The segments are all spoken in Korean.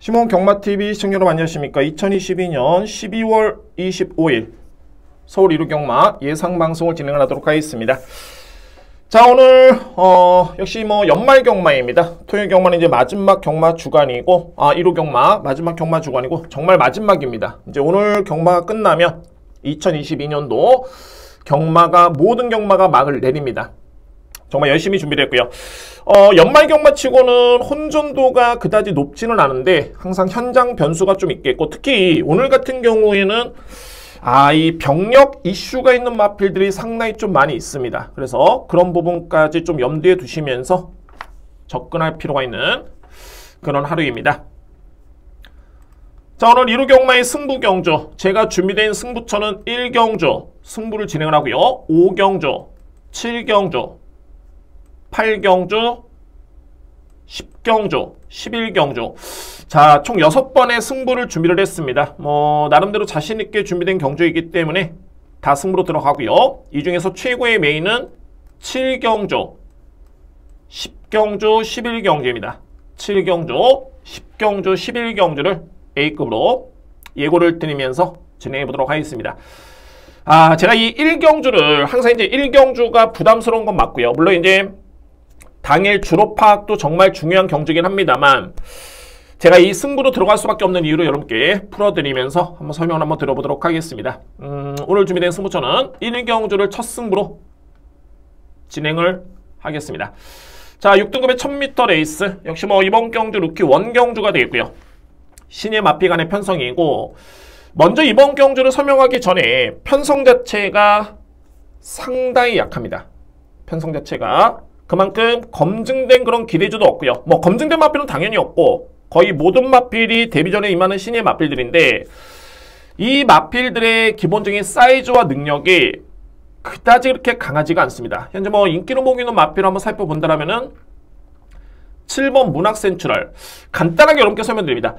시몬 경마TV 시청자 여러분 안녕하십니까. 2022년 12월 25일 서울 1루 경마 예상방송을 진행을 하도록 하겠습니다. 자, 오늘 역시 연말 경마입니다. 토요일 경마는 이제 마지막 경마 주간이고 1루 경마 마지막 경마 주간이고 정말 마지막입니다. 이제 오늘 경마가 끝나면 2022년도 모든 경마가 막을 내립니다. 정말 열심히 준비를 했고요. 연말 경마치고는 혼전도가 그다지 높지는 않은데 항상 현장 변수가 좀 있겠고, 특히 오늘 같은 경우에는 이 병력 이슈가 있는 마필들이 상당히 좀 많이 있습니다. 그래서 그런 부분까지 좀 염두에 두시면서 접근할 필요가 있는 그런 하루입니다. 자, 오늘 1루 경마의 승부 경주, 제가 준비된 승부처는 1경주 승부를 진행을 하고요. 5경주, 7경주, 8경주, 10경주, 11경주. 자, 총 6번의 승부를 준비를 했습니다. 나름대로 자신있게 준비된 경주이기 때문에 다 승부로 들어가고요. 이 중에서 최고의 메인은 7경주, 10경주, 11경주입니다. 7경주, 10경주, 11경주를 A급으로 예고를 드리면서 진행해 보도록 하겠습니다. 제가 이 1경주를 항상 이제 1경주가 부담스러운 건 맞고요. 물론 이제 당일 주로 파악도 정말 중요한 경주긴 합니다만, 제가 이 승부로 들어갈 수밖에 없는 이유를 여러분께 풀어드리면서 한번 설명을 한번 들어보도록 하겠습니다. 오늘 준비된 승부처는 1경주를 첫 승부로 진행을 하겠습니다. 자, 6등급의 1000m 레이스, 역시 이번 경주 루키 원경주가 되겠고요. 신예 마피 간의 편성이고, 먼저 이번 경주를 설명하기 전에 편성 자체가 상당히 약합니다. 편성 자체가 그만큼 검증된 그런 기대주도 없고요. 검증된 마필은 당연히 없고, 거의 모든 마필이 데뷔전에 임하는 신예 마필들인데, 이 마필들의 기본적인 사이즈와 능력이 그다지 그렇게 강하지가 않습니다. 현재 인기를 모으고 있는 마필을 한번 살펴본다면은 7번 문학센츄럴, 간단하게 여러분께 설명드립니다.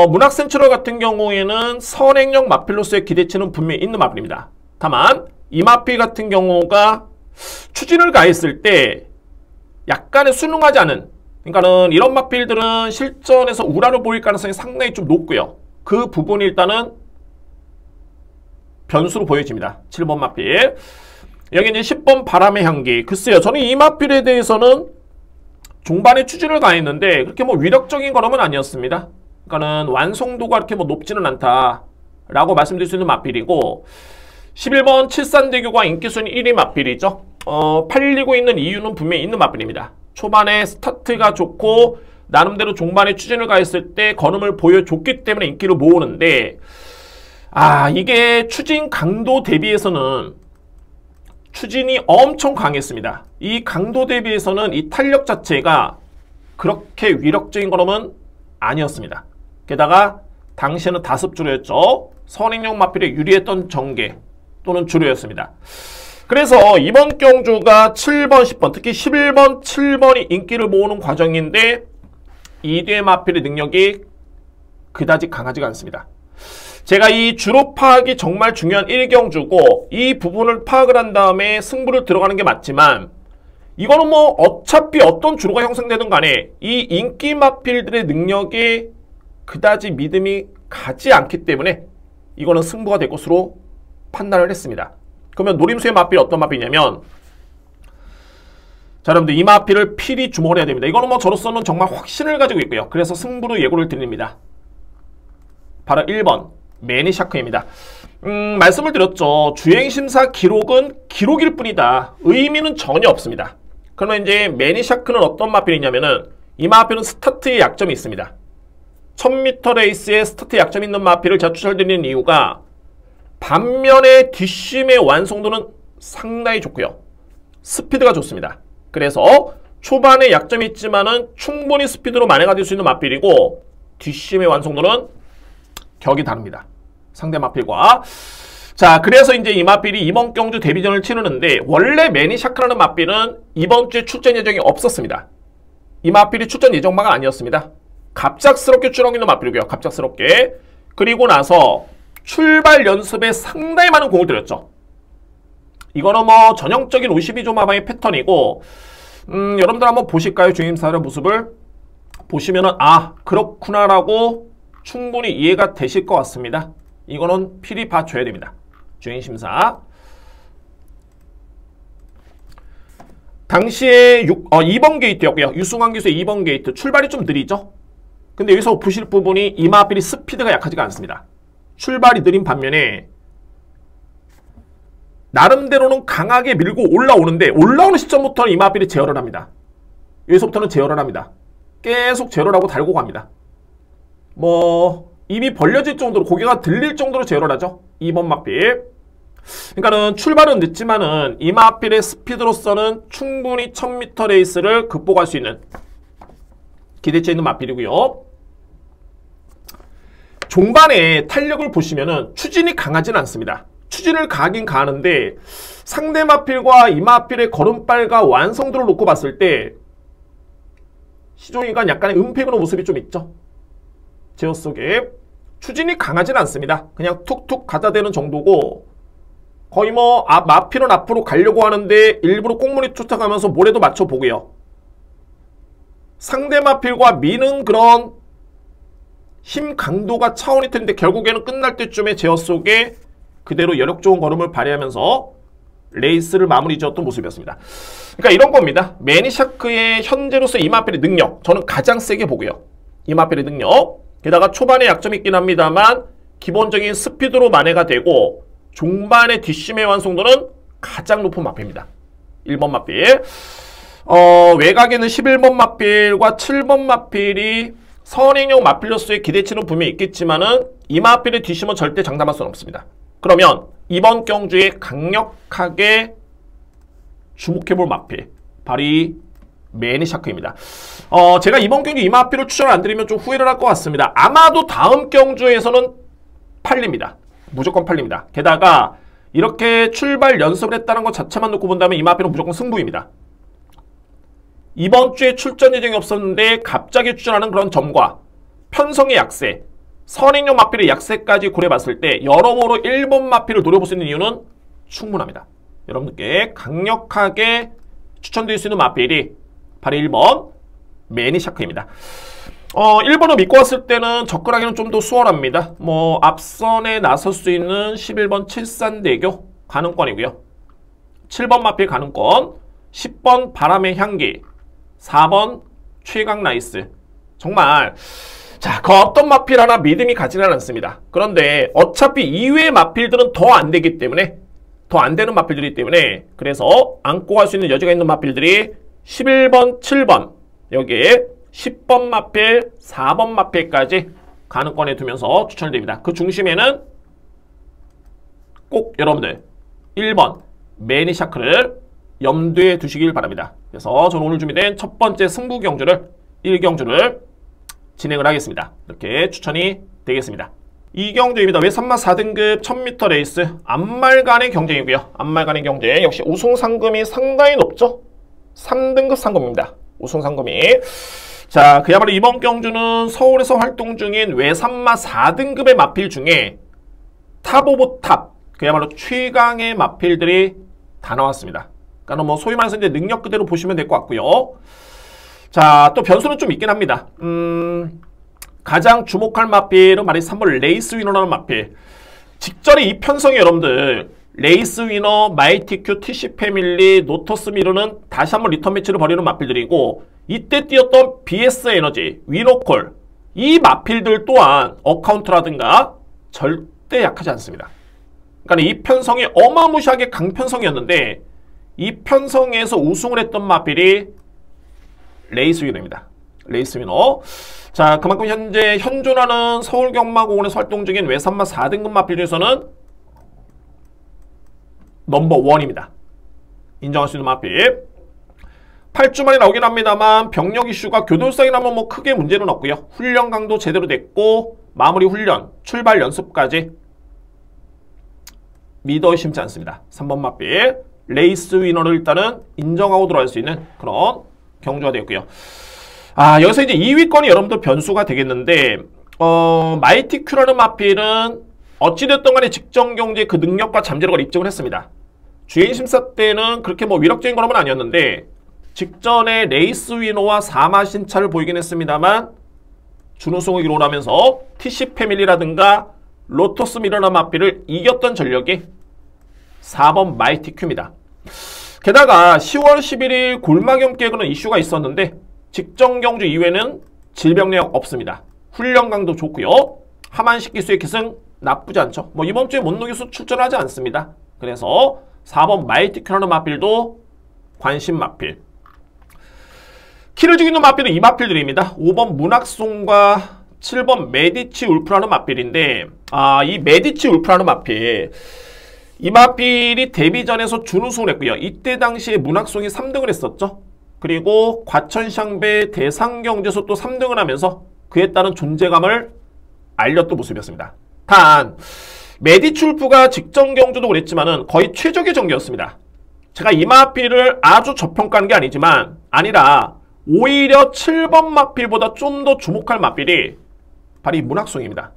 문학센츄럴 같은 경우에는 선행력 마필로서의 기대치는 분명히 있는 마필입니다. 다만 이 마필 같은 경우가 추진을 가했을 때 약간의 순응하지 않은, 그러니까는 이런 마필들은 실전에서 우라를 보일 가능성이 상당히 좀 높고요. 그 부분이 일단은 변수로 보여집니다. 7번 마필. 여기 이제 10번 바람의 향기. 글쎄요, 저는 이 마필에 대해서는 종반에 추진을 가했는데 그렇게 위력적인 걸음은 아니었습니다. 그러니까는 완성도가 그렇게 높지는 않다라고 말씀드릴 수 있는 마필이고, 11번 칠산대교가 인기순위 1위 마필이죠. 팔리고 있는 이유는 분명히 있는 마필입니다. 초반에 스타트가 좋고 나름대로 종반에 추진을 가했을 때 걸음을 보여줬기 때문에 인기를 모으는데, 이게 추진 강도 대비해서는 추진이 엄청 강했습니다. 이 강도 대비해서는 이 탄력 자체가 그렇게 위력적인 걸음은 아니었습니다. 게다가 당시에는 다습주로였죠. 선행력 마필에 유리했던 전개 또는 주류였습니다. 그래서 이번 경주가 7번, 10번, 특히 11번, 7번이 인기를 모으는 과정인데, 이대 마필의 능력이 그다지 강하지가 않습니다. 제가 이 주로 파악이 정말 중요한 1경주고, 이 부분을 파악을 한 다음에 승부를 들어가는 게 맞지만, 이거는 어차피 어떤 주로가 형성되든 간에 이 인기 마필들의 능력이 그다지 믿음이 가지 않기 때문에 이거는 승부가 될 것으로 판단을 했습니다. 그러면 노림수의 마필이 어떤 마필이냐면, 자, 여러분들 이 마필을 필히 주목을 해야 됩니다. 이거는 저로서는 정말 확신을 가지고 있고요. 그래서 승부로 예고를 드립니다. 바로 1번 매니샤크입니다. 말씀을 드렸죠. 주행심사 기록은 기록일 뿐이다. 의미는 전혀 없습니다. 그러면 이제 매니샤크는 어떤 마필이냐면은, 이 마필은 스타트에 약점이 있습니다. 1000m 레이스에 스타트 약점이 있는 마필을 제가 추천드리는 이유가, 반면에 뒷심의 완성도는 상당히 좋고요. 스피드가 좋습니다. 그래서 초반에 약점이 있지만은 충분히 스피드로 만회가 될 수 있는 마필이고, 뒷심의 완성도는 격이 다릅니다. 상대 마필과. 자, 그래서 이제 이 마필이 이번 경주 데뷔전을 치르는데, 원래 매니샤크라는 마필은 이번 주에 출전 예정이 없었습니다. 이 마필이 출전 예정마가 아니었습니다. 갑작스럽게 출하고 있는 마필이고요. 갑작스럽게. 그리고 나서 출발 연습에 상당히 많은 공을 들였죠. 이거는 전형적인 52조 마방의 패턴이고, 여러분들 한번 보실까요? 주행사의 모습을 보시면은 아 그렇구나라고 충분히 이해가 되실 것 같습니다. 이거는 필히 봐줘야 됩니다. 주행심사. 당시에 2번 게이트였고요. 유승환 기수의 2번 게이트. 출발이 좀 느리죠? 근데 여기서 보실 부분이 이마필이 스피드가 약하지가 않습니다. 출발이 느린 반면에 나름대로는 강하게 밀고 올라오는데 올라오는 시점부터는 이마필이 제어를 합니다. 여기서부터는 제어를 합니다. 계속 제어를 하고 달고 갑니다. 뭐 입이 벌려질 정도로 고개가 들릴 정도로 제어를 하죠. 2번 마필. 그러니까는 출발은 늦지만은 이마필의 스피드로서는 충분히 1000m 레이스를 극복할 수 있는 기대치에 있는 마필이고요. 종반의 탄력을 보시면은 추진이 강하지는 않습니다. 추진을 가긴 가는데 상대 마필과 이마필의 걸음발과 완성도를 놓고 봤을 때 시종이가 약간의 은폐그런 모습이 좀 있죠. 제어 속에 추진이 강하지는 않습니다. 그냥 툭툭 가다 대는 정도고 거의 뭐 마필은 앞으로 가려고 하는데 일부러 꽁무니 쫓아가면서 모래도 맞춰보고요. 상대 마필과 미는 그런 힘 강도가 차원이 텐데 결국에는 끝날 때쯤에 제어 속에 그대로 여력 좋은 걸음을 발휘하면서 레이스를 마무리 지었던 모습이었습니다. 그러니까 이런 겁니다. 매니샤크의 현재로서 이마필의 능력 저는 가장 세게 보고요. 이마필의 능력 게다가 초반에 약점이 있긴 합니다만 기본적인 스피드로 만회가 되고 종반의 뒷심의 완성도는 가장 높은 마필입니다. 1번 마필. 외곽에는 11번 마필과 7번 마필이 선행용 마필로서의 기대치는 분명히 있겠지만은 이 마필의 뒷심은 절대 장담할 수는 없습니다. 그러면 이번 경주에 강력하게 주목해볼 마필 바로 이 매니샤크입니다. 제가 이번 경주 이 마필을 추천을 안 드리면 좀 후회를 할 것 같습니다. 아마도 다음 경주에서는 팔립니다. 무조건 팔립니다. 게다가 이렇게 출발 연습을 했다는 것 자체만 놓고 본다면 이 마필은 무조건 승부입니다. 이번 주에 출전 예정이 없었는데 갑자기 출전하는 그런 점과 편성의 약세, 선행용 마필의 약세까지 고려해봤을 때 여러모로 1번 마필을 노려볼 수 있는 이유는 충분합니다. 여러분들께 강력하게 추천드릴 수 있는 마필이 바로 1번 매니샤크입니다. 1번을 믿고 왔을 때는 접근하기는 좀 더 수월합니다. 뭐 앞선에 나설 수 있는 11번 칠산대교 가능권이고요. 7번 마필 가능권, 10번 바람의 향기, 4번 최강라이스. 정말 자, 그 어떤 마필 하나 믿음이 가지는 않습니다. 그런데 어차피 이외의 마필들은 더 안 되기 때문에 더 안 되는 마필들이기 때문에 그래서 안고 갈 수 있는 여지가 있는 마필들이 11번, 7번 여기에 10번 마필, 4번 마필까지 가능권에 두면서 추천을 드립니다. 그 중심에는 꼭 여러분들 1번 매니샤크를 염두에 두시길 바랍니다. 그래서 저는 오늘 준비된 첫 번째 승부 경주를 1경주를 진행을 하겠습니다. 이렇게 추천이 되겠습니다. 2경주입니다. 외산마 4등급 1000m 레이스 앞말간의 경쟁이고요. 앞말간의 경쟁 역시 우승 상금이 상당히 높죠. 3등급 상금입니다. 우승 상금이. 자, 그야말로 이번 경주는 서울에서 활동 중인 외산마 4등급의 마필 중에 탑 오브 탑, 그야말로 최강의 마필들이 다 나왔습니다. 그러니까 뭐 소위 말해서 이제 능력 그대로 보시면 될 것 같고요. 자, 또 변수는 좀 있긴 합니다. 가장 주목할 마필은 말이 3번 레이스 위너라는 마필. 직전에 이 편성이 여러분들 레이스 위너, 마이티큐, TC 패밀리, 노터스 미르는 다시 한번 리턴 매치를 벌이는 마필들이고 이때 뛰었던 BS 에너지, 위너콜 이 마필들 또한 어카운트라든가 절대 약하지 않습니다. 그러니까 이 편성이 어마무시하게 강편성이었는데 이 편성에서 우승을 했던 마필이 레이스 위너입니다. 레이스 위너. 자, 그만큼 현재 현존하는 서울경마공원에서 활동 중인 외산마 4등급 마필 중에서는 넘버1입니다. 인정할 수 있는 마필. 8주 만에 나오긴 합니다만 병력 이슈가 교돌상이라면 뭐 크게 문제는 없고요. 훈련 강도 제대로 됐고 마무리 훈련, 출발 연습까지 믿어 의심치 않습니다. 3번 마필. 레이스 위너를 일단은 인정하고 들어갈 수 있는 그런 경주가 되었고요. 아, 여기서 이제 2위권이 여러분들 변수가 되겠는데 마이티큐라는 마필은 어찌됐든 간에 직전 경기에 그 능력과 잠재력을 입증을 했습니다. 주행 심사 때는 그렇게 뭐 위력적인 거라면 아니었는데 직전에 레이스 위너와 4마 신차를 보이긴 했습니다만 준우승을 기록하면서 TC 패밀리라든가 로토스 미러나 마필을 이겼던 전력이 4번 마이티 큐입니다. 게다가 10월 11일 골마겸 깨고는 이슈가 있었는데 직전 경주 이외에는 질병력 없습니다. 훈련 강도 좋고요. 하만식 기수의 기승 나쁘지 않죠. 뭐 이번 주에 몬노 기수 출전하지 않습니다. 그래서 4번 마이티 큐라는 마필도 관심 마필. 키를 죽이는 마필은 이 마필들입니다. 5번 문학송과 7번 메디치 울프라는 마필인데 이 메디치 울프라는 마필 이 마필이 데뷔전에서 준우승을 했고요. 이때 당시에 문학송이 3등을 했었죠. 그리고 과천샹배 대상경주에서 또 3등을 하면서 그에 따른 존재감을 알렸던 모습이었습니다. 단 메디치 울프가 직전 경주도 그랬지만은 거의 최적의 전개였습니다. 제가 이 마필을 아주 저평가하는 게 아니라 오히려 7번 마필보다 좀 더 주목할 마필이 바로 이 문학송입니다.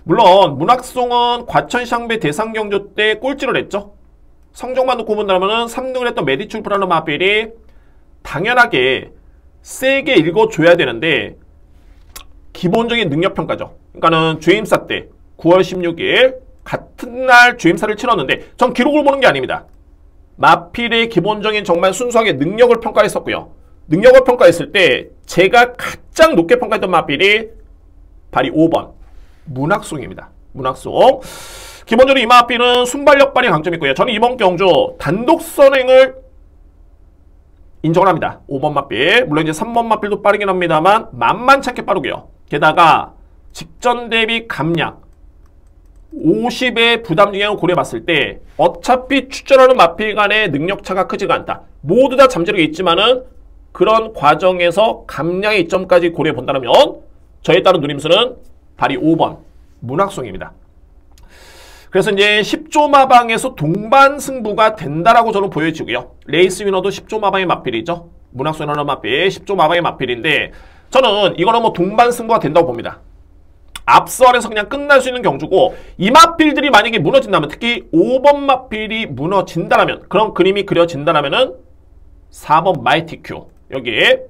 물론 문학송은 과천샹배 대상경주 때 꼴찌를 했죠. 성적만 놓고 본다면 3등을 했던 메디치 울프라는 마필이 당연하게 세게 읽어줘야 되는데 기본적인 능력평가죠. 그러니까는 주임사 때 9월 16일 같은 날 주임사를 치렀는데 전 기록을 보는 게 아닙니다. 마필의 기본적인 정말 순수하게 능력을 평가했었고요. 능력을 평가했을 때 제가 가장 높게 평가했던 마필이 바로 5번 문학송입니다. 문학송. 기본적으로 이 마필은 순발력 발휘 강점이 있고요. 저는 이번 경주 단독 선행을 인정을 합니다. 5번 마필. 물론 이제 3번 마필도 빠르긴 합니다만 만만찮게 빠르고요. 게다가 직전 대비 감량 50의 부담 중량을 고려해봤을 때 어차피 출전하는 마필 간의 능력차가 크지가 않다. 모두 다 잠재력이 있지만은 그런 과정에서 감량의 이점까지 고려해본다면 저에 따른 누림수는 바로 5번 문학송입니다. 그래서 이제 10조 마방에서 동반 승부가 된다라고 저는 보여지고요. 레이스 위너도 10조 마방의 마필이죠. 문학송 하나 마필 10조 마방의 마필인데 저는 이거는 뭐 동반 승부가 된다고 봅니다. 앞서 안에서 그냥 끝날 수 있는 경주고 이 마필들이 만약에 무너진다면 특히 5번 마필이 무너진다라면 그런 그림이 그려진다라면은 4번 마이티 큐 여기에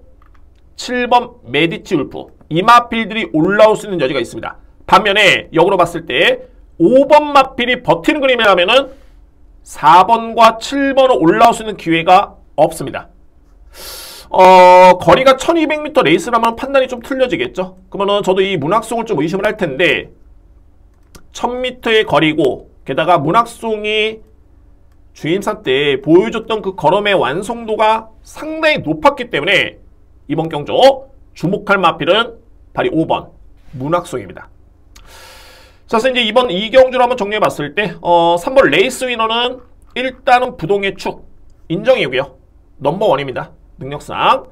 7번 메디치 울프 이 마필들이 올라올 수 있는 여지가 있습니다. 반면에 역으로 봤을 때 5번 마필이 버티는 그림이라면은 4번과 7번은 올라올 수 있는 기회가 없습니다. 거리가 1200m 레이스라면 판단이 좀 틀려지겠죠. 그러면은 저도 이 문학송을 좀 의심을 할 텐데 1000m의 거리고 게다가 문학송이 주임사 때 보여줬던 그 걸음의 완성도가 상당히 높았기 때문에 이번 경주 주목할 마필은 바로 5번 문학송입니다. 자, 그래서 이제 이번 이 경주를 한번 정리해 봤을 때 3번 레이스 위너는 일단은 부동의 축 인정이고요. 넘버원입니다. 능력상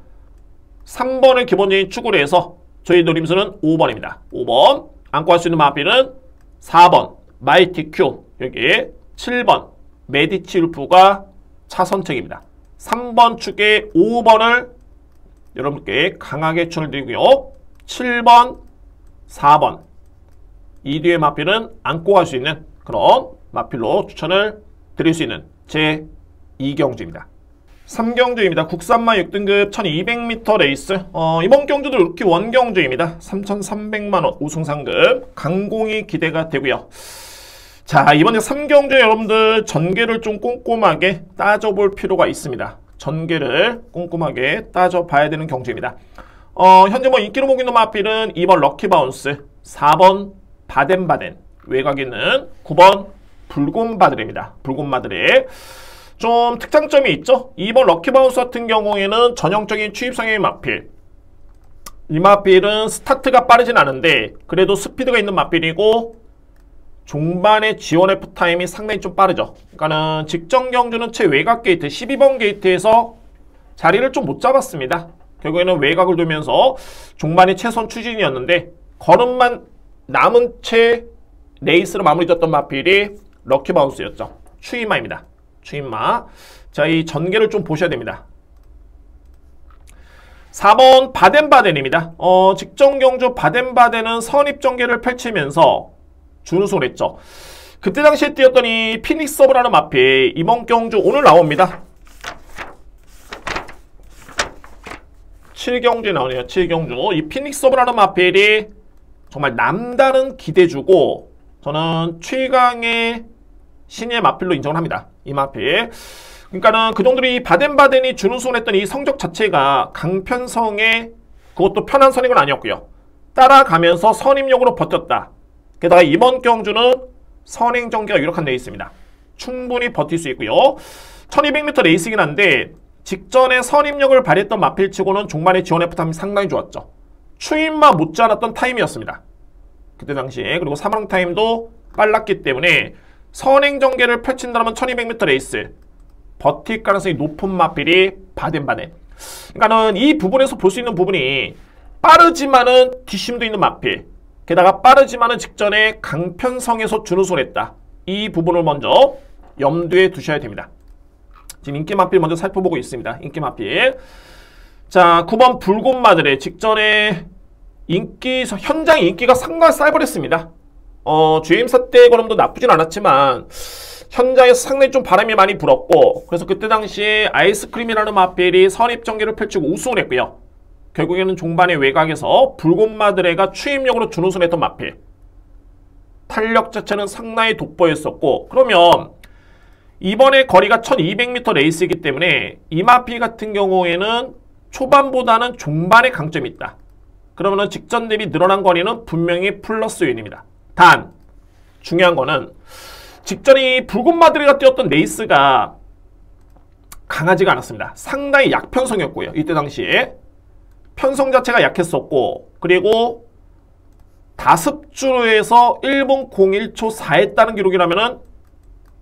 3번을 기본적인 축으로 해서 저희 노림수는 5번입니다. 5번 안고 할 수 있는 마필은 4번 마이티 큐 여기 7번 메디치 울프가 차선책입니다. 3번 축에 5번을 여러분께 강하게 추천을 드리고요. 7번 4번 이 뒤에 마필은 안고 갈 수 있는 그런 마필로 추천을 드릴 수 있는 제 2경주입니다. 3경주입니다. 국산마 6등급 1200m 레이스 이번 경주도 루키 원경주입니다. 3300만원 우승 상금 강공이 기대가 되고요. 자, 이번에 3경주에 여러분들 전개를 좀 꼼꼼하게 따져볼 필요가 있습니다. 전개를 꼼꼼하게 따져봐야 되는 경주입니다. 현재 뭐 인기로 보고 있는 마필은 2번 럭키바운스 4번 바덴바덴 외곽에 있는 9번 붉은바드레입니다. 붉은바드레 좀 특장점이 있죠. 2번 럭키바운스 같은 경우에는 전형적인 추입성의 마필. 이 마필은 스타트가 빠르진 않은데 그래도 스피드가 있는 마필이고 종반의 지원 F 타임이 상당히 좀 빠르죠. 그러니까는 직전 경주는 최외곽 게이트 12번 게이트에서 자리를 좀 못 잡았습니다. 결국에는 외곽을 돌면서 종반이 최선 추진이었는데 걸음만 남은 채 레이스로 마무리 졌던 마필이 럭키바운스였죠. 추임마입니다. 추임마. 자, 이 전개를 좀 보셔야 됩니다. 4번 바덴바덴입니다. 직전 경주 바덴바덴은 선입 전개를 펼치면서 준우승을 했죠. 그때 당시에 뛰었던 이 피닉스 서브라는 마필 이번 경주 오늘 나옵니다. 7경주에 나오네요. 7경주. 이 피닉스 오브라는 마필이 정말 남다른 기대주고 저는 최강의 신의 마필로 인정을 합니다. 이 마필. 그러니까는 그정도로 바덴바덴이 준우승을 했던 이 성적 자체가 강편성의 그것도 편한 선행은 아니었고요. 따라가면서 선임력으로 버텼다. 게다가 이번 경주는 선행 전개가 유력한 데 있습니다. 충분히 버틸 수 있고요. 1200m 레이스이긴 한데 직전에 선임력을 발휘했던 마필치고는 종반의 지원 F타임이 상당히 좋았죠. 추임마 못지않았던 타임이었습니다. 그때 당시에. 그리고 사망 타임도 빨랐기 때문에 선행 전개를 펼친다면 1200m 레이스 버틸 가능성이 높은 마필이 바덴바덴. 그러니까는 이 부분에서 볼 수 있는 부분이 빠르지만은 뒷심도 있는 마필. 게다가 빠르지만은 직전에 강편성에서 준우승을 했다. 이 부분을 먼저 염두에 두셔야 됩니다. 지금 인기 마필 먼저 살펴보고 있습니다. 인기 마필. 자, 9번 붉은마들의 직전에 현장 인기가 상당히 쌀벌했습니다. GM사 때 걸음도 나쁘진 않았지만 현장에서 상당히 좀 바람이 많이 불었고 그래서 그때 당시에 아이스크림이라는 마필이 선입전개를 펼치고 우승을 했고요. 결국에는 종반의 외곽에서 붉은마드레가 추임력으로 준우승을 했던 마필. 탄력 자체는 상당히 돋보였었고 그러면 이번에 거리가 1200m 레이스이기 때문에 이 마필 같은 경우에는 초반보다는 종반의 강점이 있다. 그러면 직전 대비 늘어난 거리는 분명히 플러스 요인입니다. 단 중요한 거는 직전에 이 붉은마드레가 뛰었던 레이스가 강하지가 않았습니다. 상당히 약편성이었고요. 이때 당시에 편성 자체가 약했었고 그리고 다습주로에서 1분 01초 4했다는 기록이라면은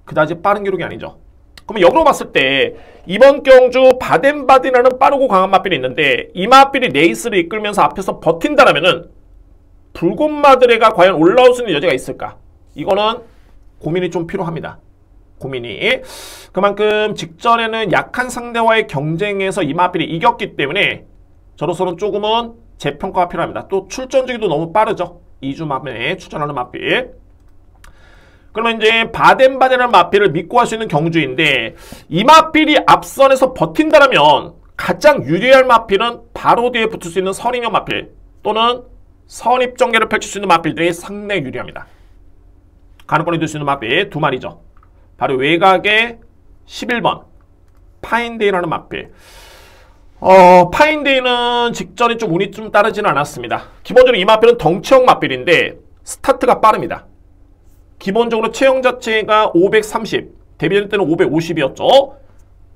그다지 빠른 기록이 아니죠. 그러면 역으로 봤을 때 이번 경주 바덴바덴이라는 빠르고 강한 마필이 있는데 이 마필이 레이스를 이끌면서 앞에서 버틴다라면은 붉은마드레가 과연 올라올 수 있는 여지가 있을까? 이거는 고민이 좀 필요합니다. 고민이. 그만큼 직전에는 약한 상대와의 경쟁에서 이 마필이 이겼기 때문에 저로서는 조금은 재평가가 필요합니다. 또 출전 주기도 너무 빠르죠. 2주 만에 출전하는 마필. 그러면 이제 바덴바덴이라는 마필을 믿고 할 수 있는 경주인데 이 마필이 앞선에서 버틴다면 가장 유리할 마필은 바로 뒤에 붙을 수 있는 선임형 마필 또는 선입전개를 펼칠 수 있는 마필들이 상당히 유리합니다. 가능권이 될 수 있는 마필 두 마리죠. 바로 외곽의 11번 파인데이라는 마필. 파인데이는 직전에 좀 운이 좀 따르지는 않았습니다. 기본적으로 이 마필은 덩치형 마필인데 스타트가 빠릅니다. 기본적으로 체형 자체가 530, 데뷔할 때는 550이었죠.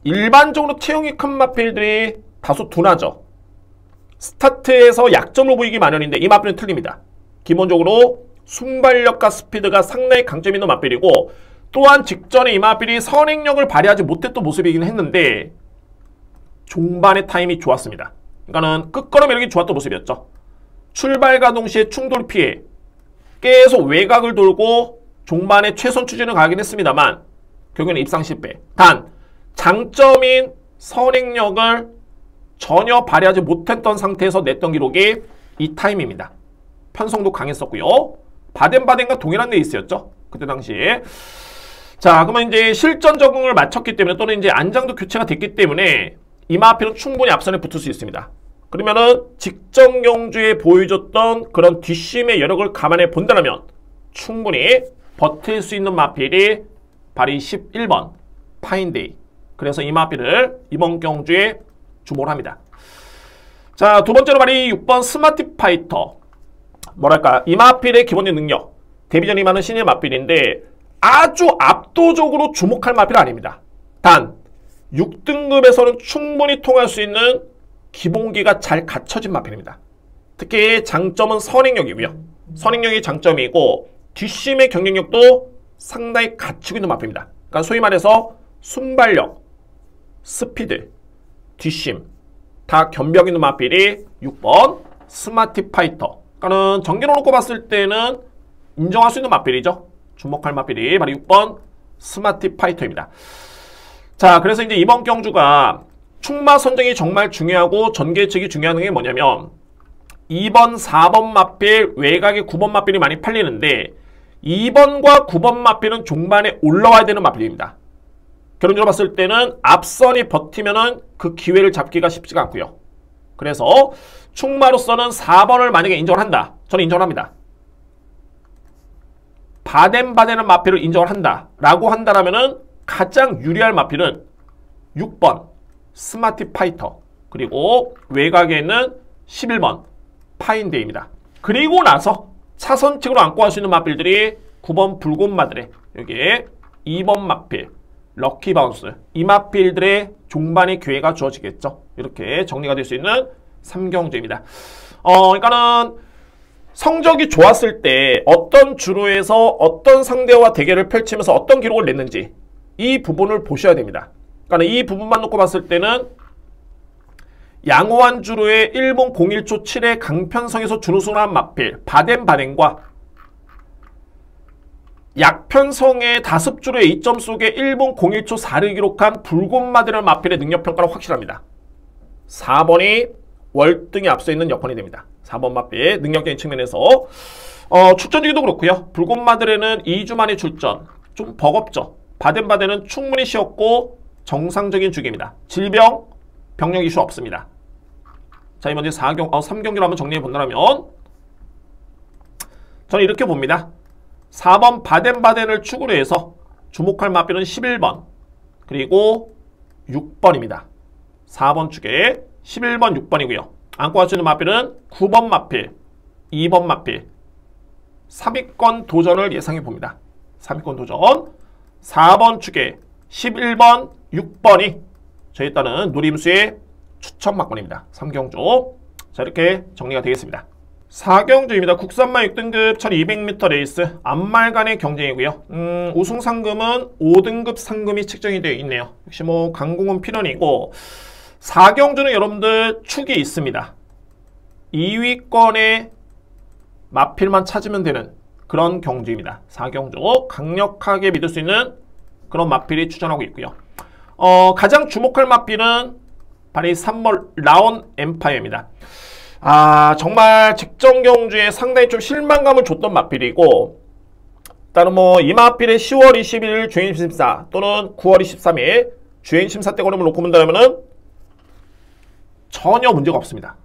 일반적으로 체형이 큰 마필들이 다소 둔하죠. 스타트에서 약점을 보이기 마련인데 이 마필은 틀립니다. 기본적으로 순발력과 스피드가 상당히 강점이 있는 마필이고 또한 직전에 이 마필이 선행력을 발휘하지 못했던 모습이긴 했는데 종반의 타임이 좋았습니다. 그러니까는 끝걸음 이력이 좋았던 모습이었죠. 출발과 동시에 충돌 피해 계속 외곽을 돌고 종반의 최선 추진을 가긴 했습니다만 결국에는 입상 실패. 단 장점인 선행력을 전혀 발휘하지 못했던 상태에서 냈던 기록이 이 타임입니다. 편성도 강했었고요. 바덴바덴과 동일한 레이스였죠. 그때 당시에. 자, 그러면 이제 실전 적응을 마쳤기 때문에 또는 이제 안장도 교체가 됐기 때문에 이 마필은 충분히 앞선에 붙을 수 있습니다. 그러면은 직전 경주에 보여줬던 그런 뒷심의 여력을 감안해 본다면 충분히 버틸 수 있는 마필이 바로 11번 파인데이. 그래서 이 마필을 이번 경주에 주목을 합니다. 자, 두 번째로 바로 6번 스마트 파이터. 뭐랄까, 이 마필의 기본적인 능력. 데뷔전이 많은 신의 마필인데 아주 압도적으로 주목할 마필은 아닙니다. 단 6등급에서는 충분히 통할 수 있는 기본기가 잘 갖춰진 마필입니다. 특히 장점은 선행력이고요. 선행력이 장점이고 뒷심의 경쟁력도 상당히 갖추고 있는 마필입니다. 그러니까 소위 말해서 순발력, 스피드, 뒷심 다 겸비하고 있는 마필이 6번 스마트 파이터. 그러니까는 전개로 놓고 봤을 때는 인정할 수 있는 마필이죠. 주목할 마필이 바로 6번 스마트 파이터입니다. 자, 그래서 이제 이번 경주가 충마 선정이 정말 중요하고 전개책이 중요한 게 뭐냐면 2번, 4번 마필, 외곽의 9번 마필이 많이 팔리는데 2번과 9번 마필은 종반에 올라와야 되는 마필입니다. 결론적으로 봤을 때는 앞선이 버티면은 그 기회를 잡기가 쉽지가 않고요. 그래서 충마로서는 4번을 만약에 인정을 한다. 저는 인정을 합니다. 바덴바덴은 마필을 인정을 한다. 라고 한다라면은 가장 유리할 마필은 6번 스마티 파이터 그리고 외곽에 있는 11번 파인데이입니다. 그리고 나서 차선책으로 안고 할 수 있는 마필들이 9번 붉은 마드레 여기에 2번 마필 럭키 바운스 이 마필들의 종반의 기회가 주어지겠죠. 이렇게 정리가 될 수 있는 3경주입니다. 그러니까는 성적이 좋았을 때 어떤 주로에서 어떤 상대와 대결을 펼치면서 어떤 기록을 냈는지 이 부분을 보셔야 됩니다. 그러니까 이 부분만 놓고 봤을 때는 양호한 주로의 일본 01초 7의 강편성에서 준우승한 마필 바덴바덴과 약편성의 다습주로의 2점 속에 일본 01초 4를 기록한 붉은 마드레 마필의 능력평가는 확실합니다. 4번이 월등히 앞서 있는 여건이 됩니다. 4번 마필 능력적인 측면에서 출전주기도 그렇고요. 붉은 마드레는 2주 만에 출전 좀 버겁죠. 바덴바덴은 충분히 쉬었고 정상적인 주기입니다. 질병, 병력 이슈 없습니다. 자, 이번 이제 3경기로 한번 정리해 본다면 저는 이렇게 봅니다. 4번 바덴바덴을 축으로 해서 주목할 마필은 11번 그리고 6번입니다. 4번 축에 11번, 6번이고요. 안고 갈 수 있는 마필은 9번 마필, 2번 마필 3위권 도전을 예상해 봅니다. 3위권 도전 4번 축에 11번, 6번이 저에 따른 노림수의 추천 막권입니다. 3경주. 자, 이렇게 정리가 되겠습니다. 4경주입니다. 국산마 6등급 1200m 레이스 앞말간의 경쟁이고요. 우승 상금은 5등급 상금이 책정이 되어 있네요. 역시 뭐 강공은 필연이고 4경주는 여러분들 축이 있습니다. 2위권의 마필만 찾으면 되는 그런 경주입니다. 4경주 강력하게 믿을 수 있는 그런 마필이 추천하고 있고요. 가장 주목할 마필은 바로 이 3번 라온 엠파이어입니다. 정말 직전 경주에 상당히 좀 실망감을 줬던 마필이고 일단은 뭐 이 마필의 10월 21일 주행심사 또는 9월 23일 주행심사 때 걸음을 놓고 본다면은 전혀 문제가 없습니다.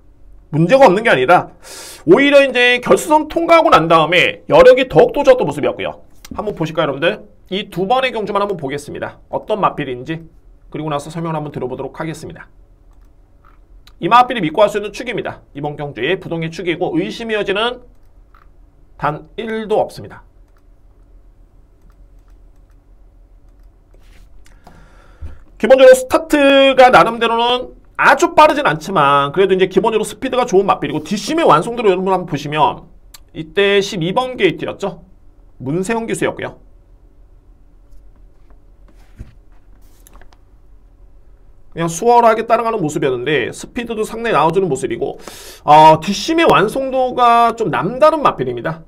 문제가 없는 게 아니라 오히려 이제 결승선 통과하고 난 다음에 여력이 더욱더 좋았던 모습이었고요. 한번 보실까요, 여러분들? 이 두 번의 경주만 한번 보겠습니다. 어떤 마필인지 그리고 나서 설명을 한번 들어보도록 하겠습니다. 이 마필이 믿고 할 수 있는 축입니다. 이번 경주의 부동의 축이고 의심이 여지는 단 1도 없습니다. 기본적으로 스타트가 나름대로는 아주 빠르진 않지만 그래도 이제 기본적으로 스피드가 좋은 마필이고 뒷심의 완성도를 여러분 한번 보시면 이때 12번 게이트였죠. 문세훈 기수였고요. 그냥 수월하게 따라가는 모습이었는데 스피드도 상당히 나와주는 모습이고 뒷심의 완성도가 좀 남다른 마필입니다.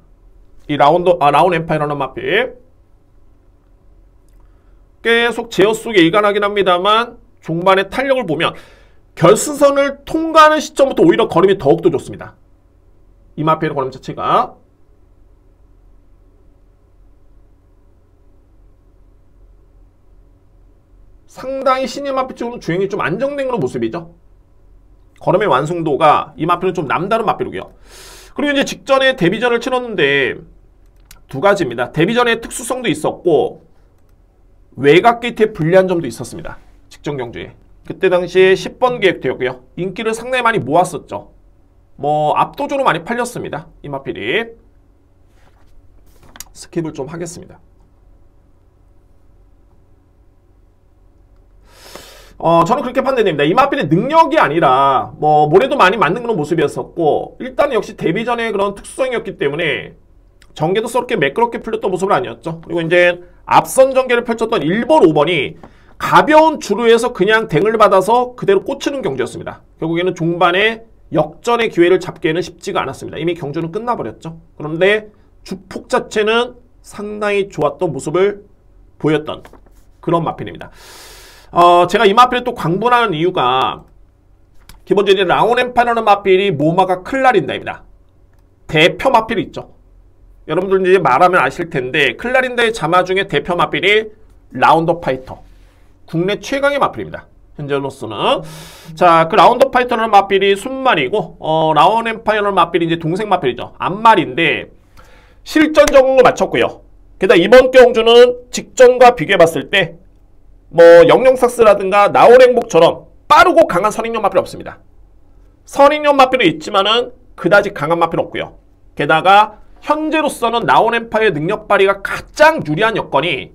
이 라온 엠파이어라는 마필 계속 제어 속에 일관하긴 합니다만 중반의 탄력을 보면 결승선을 통과하는 시점부터 오히려 걸음이 더욱더 좋습니다. 이 마필의 걸음 자체가 상당히 신의 마필 쪽으로 주행이 좀 안정된 그런 모습이죠. 걸음의 완성도가 이 마필은 좀 남다른 마필이고요. 그리고 이제 직전에 데뷔전을 치렀는데 두 가지입니다. 데뷔전의 특수성도 있었고 외곽 게이트에 불리한 점도 있었습니다. 직전 경주에. 그때 당시에 10번 계획되었고요. 인기를 상당히 많이 모았었죠. 뭐 압도적으로 많이 팔렸습니다. 이 마필이. 스킵을 좀 하겠습니다. 저는 그렇게 판단됩니다. 이 마필의 능력이 아니라 뭐 모래도 많이 맞는 그런 모습이었었고 일단 역시 데뷔전의 그런 특수성이었기 때문에 전개도 그렇게 매끄럽게 풀렸던 모습은 아니었죠. 그리고 이제 앞선 전개를 펼쳤던 1번, 5번이 가벼운 주루에서 그냥 댕을 받아서 그대로 꽂히는 경주였습니다. 결국에는 중반에 역전의 기회를 잡기에는 쉽지가 않았습니다. 이미 경주는 끝나버렸죠. 그런데 주폭 자체는 상당히 좋았던 모습을 보였던 그런 마필입니다. 제가 이 마필을 또 광분하는 이유가 기본적으로 라온 엠파이어라는 마필이 모마가 클라린다입니다. 대표 마필이 있죠. 여러분들 이제 말하면 아실 텐데 클라린다의 자마 중에 대표 마필이 라운 더 파이터. 국내 최강의 마필입니다. 현재로서는. 자, 그 라운드 파이터라는 맞필이 순말이고, 라운 엠파이어라는 맞필이 이제 동생 맞필이죠. 앞말인데, 실전 적응을 마쳤고요. 게다가 이번 경주는 직전과 비교해봤을 때, 영영삭스라든가 나홀행복처럼 빠르고 강한 선익용 맞필이 없습니다. 선익용 맞필은 있지만은 그다지 강한 맞필은 없고요. 게다가 현재로서는 나온 엠파이어의 능력 발휘가 가장 유리한 여건이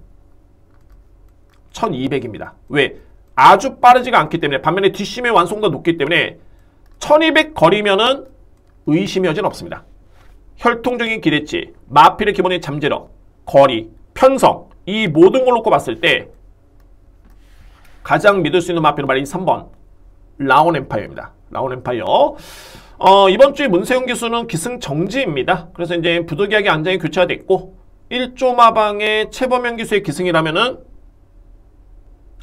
1200입니다. 왜? 아주 빠르지가 않기 때문에, 반면에 뒷심의 완성도가 높기 때문에 1200 거리면은 의심의 여지는 없습니다. 혈통적인 기대치, 마필의 기본인 잠재력, 거리, 편성, 이 모든 걸 놓고 봤을 때 가장 믿을 수 있는 마필은 말이 3번 라온 엠파이어입니다. 라온 엠파이어. 이번 주에 문세영 기수는 기승 정지입니다. 그래서 이제 부득이하게 안장이 교체가 됐고 1조 마방의 최범현 기수의 기승이라면은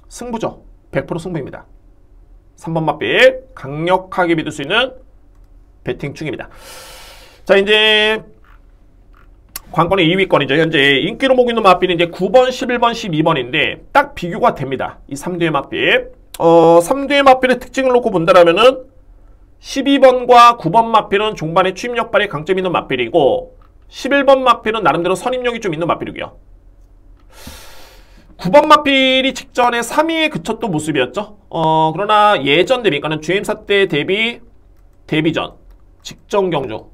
승부죠. 100% 승부입니다. 3번 마필 강력하게 믿을 수 있는 배팅 중입니다. 자, 이제 관건의 2위권이죠. 현재 인기로 보고 있는 마필이 이제 9번, 11번, 12번인데 딱 비교가 됩니다. 이 3대의 마필. 3대의 마필의 특징을 놓고 본다라면은 12번과 9번 마필은 종반의 추임력 발휘에 강점이 있는 마필이고 11번 마필은 나름대로 선임력이 좀 있는 마필이고요. 9번 마필이 직전에 3위에 그쳤던 모습이었죠. 그러나 예전 대비, 그러니까 주행사 때 대비 전, 직전 경주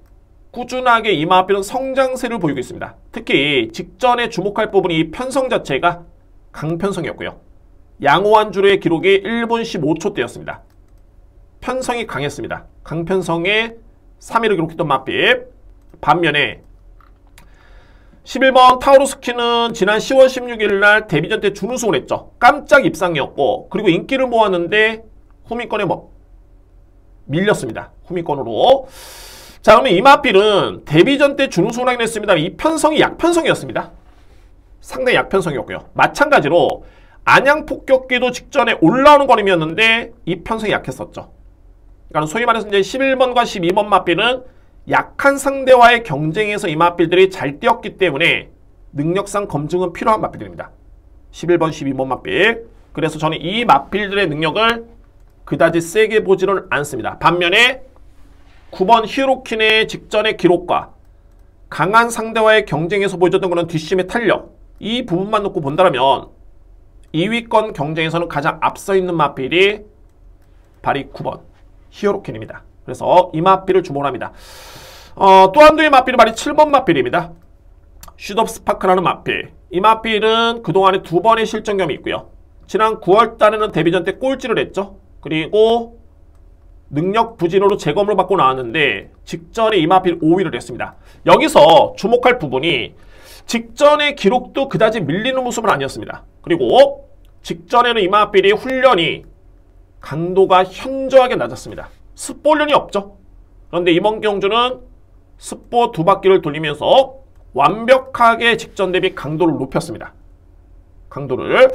꾸준하게 이 마필은 성장세를 보이고 있습니다. 특히 직전에 주목할 부분이 이 편성 자체가 강편성이었고요. 양호한 주로의 기록이 1분 15초대였습니다. 편성이 강했습니다. 강편성에 3위를 기록했던 마필. 반면에 11번 타우루스키는 지난 10월 16일 날 데뷔전 때 준우승을 했죠. 깜짝 입상이었고 그리고 인기를 모았는데 후미권에 밀렸습니다. 후미권으로. 자, 그러면 이 마필은 데뷔전 때 준우승을 하긴 했습니다. 이 편성이 약편성이었습니다. 상당히 약편성이었고요. 마찬가지로 안양폭격기도 직전에 올라오는 걸음이었는데 이 편성이 약했었죠. 그러니까 소위 말해서 이제 11번과 12번 마필은 약한 상대와의 경쟁에서 이 마필들이 잘 뛰었기 때문에 능력상 검증은 필요한 마필들입니다. 11번, 12번 마필. 그래서 저는 이 마필들의 능력을 그다지 세게 보지는 않습니다. 반면에 9번 히로킨의 직전의 기록과 강한 상대와의 경쟁에서 보여줬던 그런 뒷심의 탄력, 이 부분만 놓고 본다면 2위권 경쟁에서는 가장 앞서 있는 마필이 바로 9번 히로킨입니다. 그래서 이 마필을 주목합니다. 또 한두의 마필이 바로 7번 마필입니다. 슛업 스파크라는 마필. 이 마필은 그동안에 2번의 실전경험이 있고요. 지난 9월달에는 데뷔전 때 꼴찌를 했죠. 그리고 능력 부진으로 재검을 받고 나왔는데 직전에 이 마필 5위를 했습니다. 여기서 주목할 부분이 직전의 기록도 그다지 밀리는 모습은 아니었습니다. 그리고 직전에는 이 마필이 훈련이 강도가 현저하게 낮았습니다. 습보 훈련이 없죠. 그런데 이번 경주는 습보 2바퀴를 돌리면서 완벽하게 직전 대비 강도를 높였습니다. 강도를.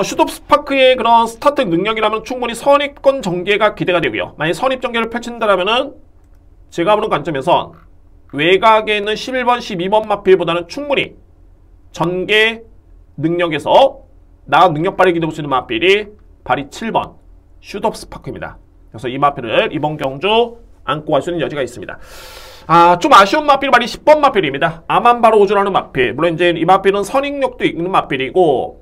슛업 스파크의 그런 스타트 능력이라면 충분히 선입권 전개가 기대가 되고요. 만약 선입 전개를 펼친다라면은 제가 보는 관점에선 외곽에 있는 11번, 12번 마필보다는 충분히 전개 능력에서 나은 능력 발휘 기대할 수 있는 마필이 바로 7번 슛업 스파크입니다. 그래서 이 마필을 이번 경주 안고 갈 수 있는 여지가 있습니다. 좀 아쉬운 마필이 바로 10번 마필입니다. 아만바로 오준하는 마필. 물론 이제 이 마필은 선익력도 있는 마필이고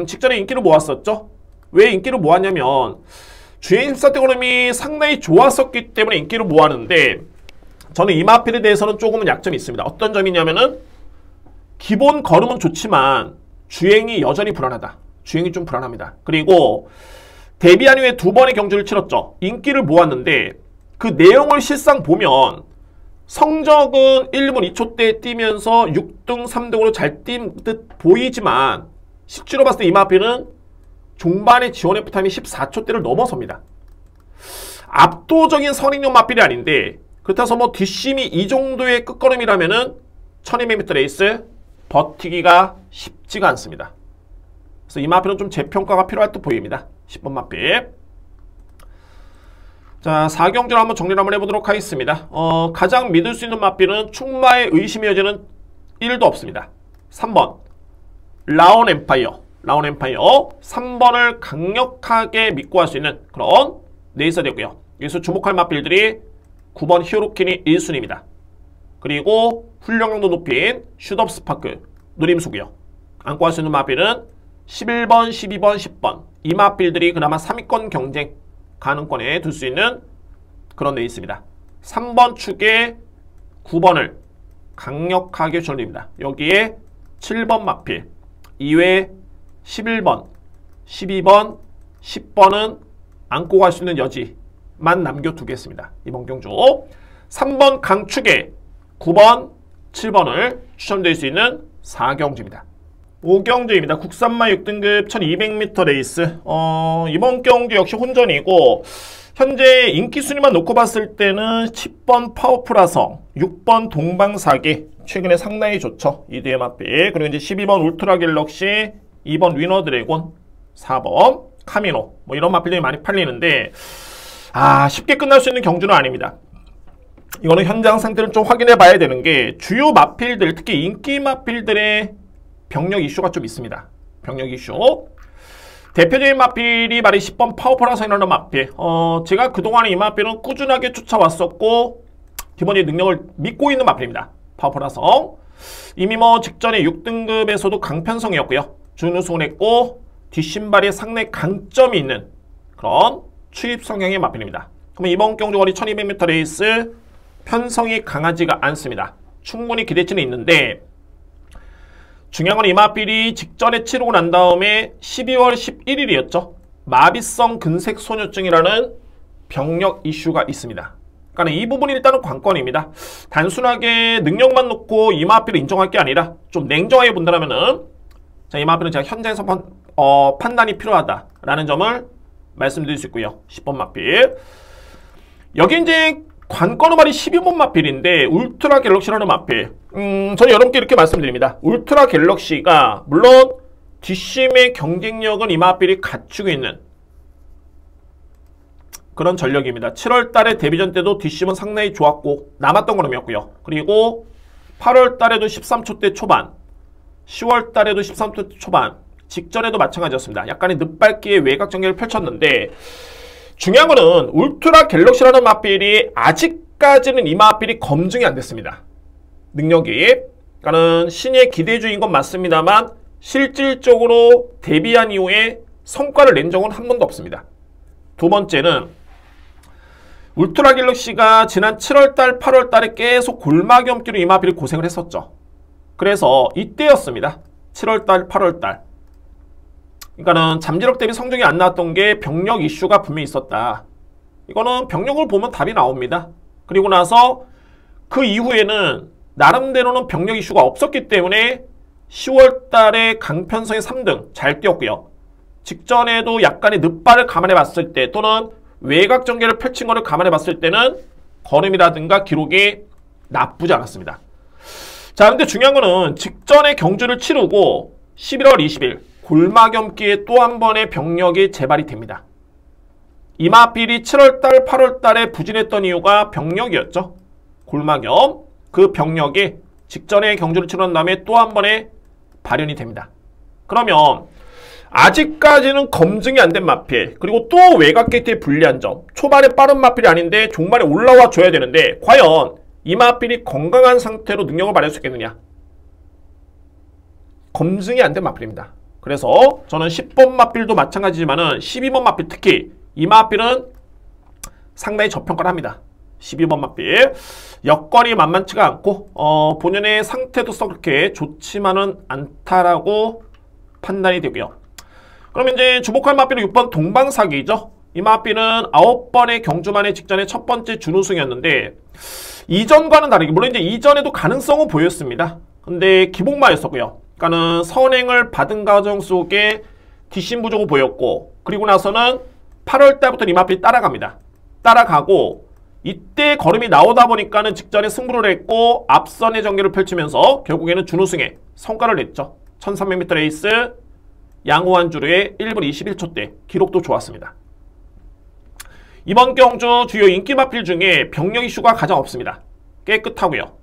직전에 인기를 모았었죠. 왜 인기를 모았냐면 주행 스타트 걸음이 상당히 좋았었기 때문에 인기를 모았는데 저는 이 마필에 대해서는 조금은 약점이 있습니다. 어떤 점이냐면은 기본 걸음은 좋지만 주행이 여전히 불안하다. 주행이 좀 불안합니다. 그리고 데뷔한 후에 2번의 경주를 치렀죠. 인기를 모았는데 그 내용을 실상 보면 성적은 1분 2초대에 뛰면서 6등, 3등으로 잘 뛴 듯 보이지만 실제로 봤을 때 이 마필은 종반의 지원 F타임이 14초대를 넘어섭니다. 압도적인 선익력 마필이 아닌데 그렇다고 해서 뒷심이 이 정도의 끝걸음이라면은 1200m 레이스 버티기가 쉽지가 않습니다. 그래서 이 마필은 좀 재평가가 필요할 듯 보입니다. 10번 마필. 자, 4경주를 한번 정리를 한번 해보도록 하겠습니다. 가장 믿을 수 있는 마필은 충마의 의심의 여지는 1도 없습니다. 3번 라온 엠파이어. 라운 엠파이어 3번을 강력하게 믿고 할 수 있는 그런 레이서 되고요. 여기서 주목할 마필들이 9번 히어로킨이 1순위입니다. 그리고 훈련 강도 높인 슛업 스파크 누림수고요. 안고 할 수 있는 마필은 11번, 12번, 10번 이 마필들이 그나마 3위권 경쟁 가능권에 둘 수 있는 그런 레이스입니다. 3번 축에 9번을 강력하게 추천드립니다. 여기에 7번 마필 이외에 11번, 12번, 10번은 안고 갈 수 있는 여지만 남겨두겠습니다. 이번 경주 3번 강축에 9번, 7번을 추천드릴 수 있는 4경주입니다. 5경주입니다. 국산마 6등급 1200m 레이스 이번 경주 역시 혼전이고 현재 인기 순위만 놓고 봤을 때는 10번 파워풀아성, 6번 동방사기 최근에 상당히 좋죠. 이 뒤에 마필 그리고 이제 12번 울트라 갤럭시, 2번 위너 드래곤, 4번 카미노 뭐 이런 마필들이 많이 팔리는데 쉽게 끝날 수 있는 경주는 아닙니다. 이거는 현장 상태를 좀 확인해 봐야 되는 게 주요 마필들 특히 인기 마필들의 병력 이슈가 좀 있습니다. 병력 이슈 대표적인 마필이 말이 10번 파워풀아성이라는 마필 제가 그동안에 이 마필은 꾸준하게 쫓아왔었고 기본적인 능력을 믿고 있는 마필입니다. 파워풀아성 이미 뭐 직전에 6등급에서도 강편성이었고요. 준우승을 했고 뒷신발에 상당히 강점이 있는 그런 추입 성향의 마필입니다. 그러면 이번 경주 거리 1200m 레이스 편성이 강하지가 않습니다. 충분히 기대치는 있는데 중요한 건 이 마필이 직전에 치르고 난 다음에 12월 11일이었죠. 마비성 근색 소녀증이라는 병력 이슈가 있습니다. 그러니까 이 부분이 일단은 관건입니다. 단순하게 능력만 놓고 이 마필을 인정할 게 아니라 좀 냉정하게 본다면은 자, 이 마필은 제가 현장에서 판단이 필요하다라는 점을 말씀드릴 수 있고요. 10번 마필 여기 이제 관건은 말이 12번 마필인데 울트라 갤럭시라는 마필 저는 여러분께 이렇게 말씀드립니다. 울트라 갤럭시가 물론 뒷심의 경쟁력은 이 마필이 갖추고 있는 그런 전력입니다. 7월 달에 데뷔전 때도 뒷심은 상당히 좋았고 남았던 걸음이었고요. 그리고 8월 달에도 13초대 초반 10월 달에도 13초대 초반 직전에도 마찬가지였습니다. 약간의 늦밟기의 외곽 전개를 펼쳤는데 중요한 거는 울트라 갤럭시라는 마필이 아직까지는 이 마필이 검증이 안 됐습니다. 능력이 그러니까는 신의 기대주의인 건 맞습니다만 실질적으로 데뷔한 이후에 성과를 낸 적은 한 번도 없습니다. 두 번째는 울트라 갤럭시가 지난 7월달 8월달에 계속 골마기 엄기로 이 마필이 고생을 했었죠. 그래서 이때였습니다. 7월달 8월달 그러니까는 잠재력 대비 성적이 안 나왔던 게 병력 이슈가 분명히 있었다. 이거는 병력을 보면 답이 나옵니다. 그리고 나서 그 이후에는 나름대로는 병력 이슈가 없었기 때문에 10월 달에 강편성의 3등 잘 뛰었고요. 직전에도 약간의 늦발을 감안해 봤을 때 또는 외곽 전개를 펼친 거를 감안해 봤을 때는 걸음이라든가 기록이 나쁘지 않았습니다. 자, 근데 중요한 거는 직전에 경주를 치르고 11월 20일 골마겸기에 또 한 번의 병력이 재발이 됩니다. 이 마필이 7월달, 8월달에 부진했던 이유가 병력이었죠. 골마겸 그 병력이 직전에 경주를 치른 다음에 또 한 번의 발현이 됩니다. 그러면 아직까지는 검증이 안 된 마필 그리고 또 외곽 게이트의 불리한 점 초반에 빠른 마필이 아닌데 종말에 올라와 줘야 되는데 과연 이 마필이 건강한 상태로 능력을 발휘할 수 있겠느냐? 검증이 안 된 마필입니다. 그래서 저는 10번 마필도 마찬가지지만은 12번 마필 특히 이 마필은 상당히 저평가를 합니다. 12번 마필 여건이 만만치가 않고 본연의 상태도 썩 그렇게 좋지만은 않다라고 판단이 되고요. 그럼 이제 주목할 마필은 6번 동방사기죠. 이 마필은 9번의 경주만의 직전에 첫 번째 준우승이었는데 이전과는 다르게 물론 이제 이전에도 가능성은 보였습니다. 근데 기복마였었고요. 그러니까는 선행을 받은 과정 속에 뒷심 부족을 보였고 그리고 나서는 8월 달부터 이 마필이 따라갑니다. 따라가고 이때 걸음이 나오다 보니까는 직전에 승부를 했고 앞선의 전개를 펼치면서 결국에는 준우승에 성과를 냈죠. 1300m 레이스 양호한 주루의 1분 21초대 기록도 좋았습니다. 이번 경주 주요 인기 마필 중에 병력 이슈가 가장 없습니다. 깨끗하고요.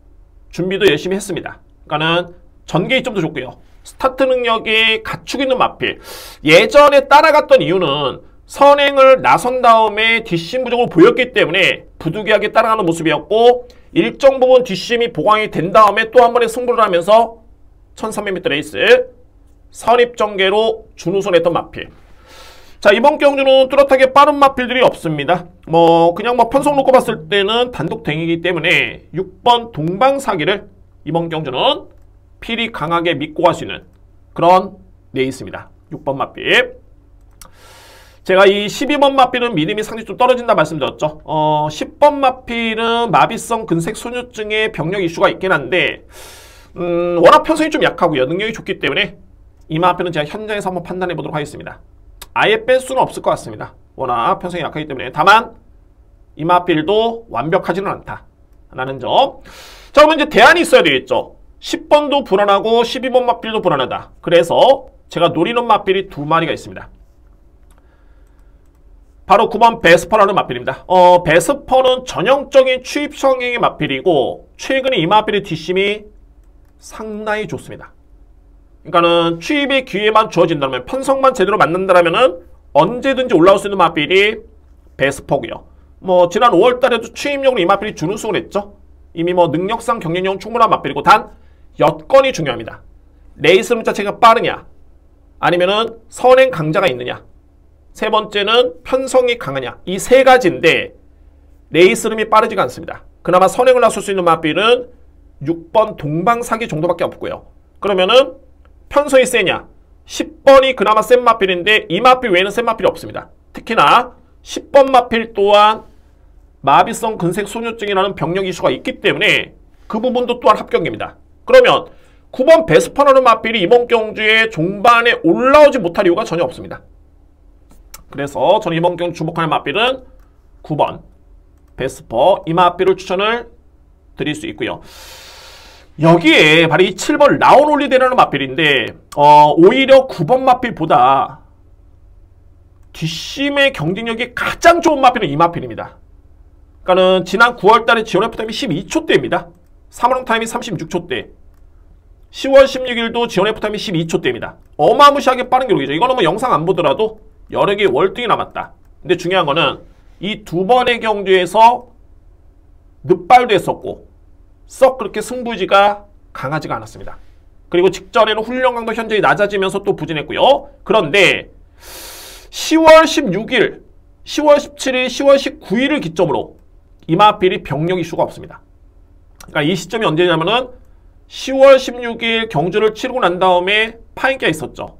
준비도 열심히 했습니다. 그러니까는 전개 이점도 좋고요. 스타트 능력이 갖추고 있는 마필. 예전에 따라갔던 이유는 선행을 나선 다음에 뒷심 부족을 보였기 때문에 부득이하게 따라가는 모습이었고, 일정 부분 뒷심이 보강이 된 다음에 또 한 번의 승부를 하면서 1300m 레이스 선입전개로 준우승했던 마필. 자, 이번 경주는 뚜렷하게 빠른 마필들이 없습니다. 그냥 편성 놓고 봤을 때는 단독 댕이기 때문에 6번 동방사기를 이번 경주는 필히 강하게 믿고 갈 수 있는 그런 레이스입니다. 6번 마필. 제가 이 12번 마필은 믿음이 상당히 좀 떨어진다 말씀드렸죠. 10번 마필은 마비성 근색 소녀증의 병력 이슈가 있긴 한데, 워낙 편성이 좀 약하고요. 능력이 좋기 때문에 이 마필은 제가 현장에서 한번 판단해 보도록 하겠습니다. 아예 뺄 수는 없을 것 같습니다. 워낙 편성이 약하기 때문에. 다만 이 마필도 완벽하지는 않다 라는 점. 자, 그러면 이제 대안이 있어야 되겠죠. 10번도 불안하고 12번 마필도 불안하다. 그래서 제가 노리는 마필이 두 마리가 있습니다. 바로 9번 베스퍼라는 마필입니다. 베스퍼는 전형적인 추입 성향의 마필이고, 최근에 이 마필의 뒷심이 상당히 좋습니다. 그러니까는 추입의 기회만 주어진다면, 편성만 제대로 맞는다면은 언제든지 올라올 수 있는 마필이 베스퍼고요. 지난 5월달에도 추입력으로 이 마필이 준우승을 했죠. 이미 능력상 경쟁력은 충분한 마필이고, 단 여건이 중요합니다. 레이스 름 자체가 빠르냐, 아니면은 선행 강자가 있느냐, 세 번째는 편성이 강하냐, 이 세 가지인데 레이스 름이 빠르지가 않습니다. 그나마 선행을 나설 수 있는 마필은 6번 동방사기 정도밖에 없고요. 그러면은 편성이 세냐, 10번이 그나마 센 마필인데 이 마필 외에는 센 마필이 없습니다. 특히나 10번 마필 또한 마비성 근색 소녀증이라는 병력 이슈가 있기 때문에 그 부분도 또한 합격입니다. 그러면 9번 베스퍼라는 마필이 이번 경주에 종반에 올라오지 못할 이유가 전혀 없습니다. 그래서 저는 이번 경주 주목하는 마필은 9번 베스퍼, 이 마필을 추천을 드릴 수 있고요. 여기에 바로 이 7번 라온홀리데이라는 마필인데, 오히려 9번 마필보다 뒷심의 경쟁력이 가장 좋은 마필은 이 마필입니다. 그러니까는 지난 9월달에 지원 F타임이 12초대입니다. 3월용 타임이 36초대. 10월 16일도 지원 F타임이 12초대입니다. 어마무시하게 빠른 기록이죠. 이거는 영상 안 보더라도 여러 개의 월등히 남았다. 근데 중요한 거는 이 두 번의 경주에서 늑발도 했었고 썩 그렇게 승부지가 강하지가 않았습니다. 그리고 직전에는 훈련 강도 현저히 낮아지면서 또 부진했고요. 그런데 10월 16일, 10월 17일, 10월 19일을 기점으로 이 마필이 병력 이슈가 없습니다. 그러니까 이 시점이 언제냐면은 10월 16일 경주를 치르고 난 다음에 파인기가 있었죠.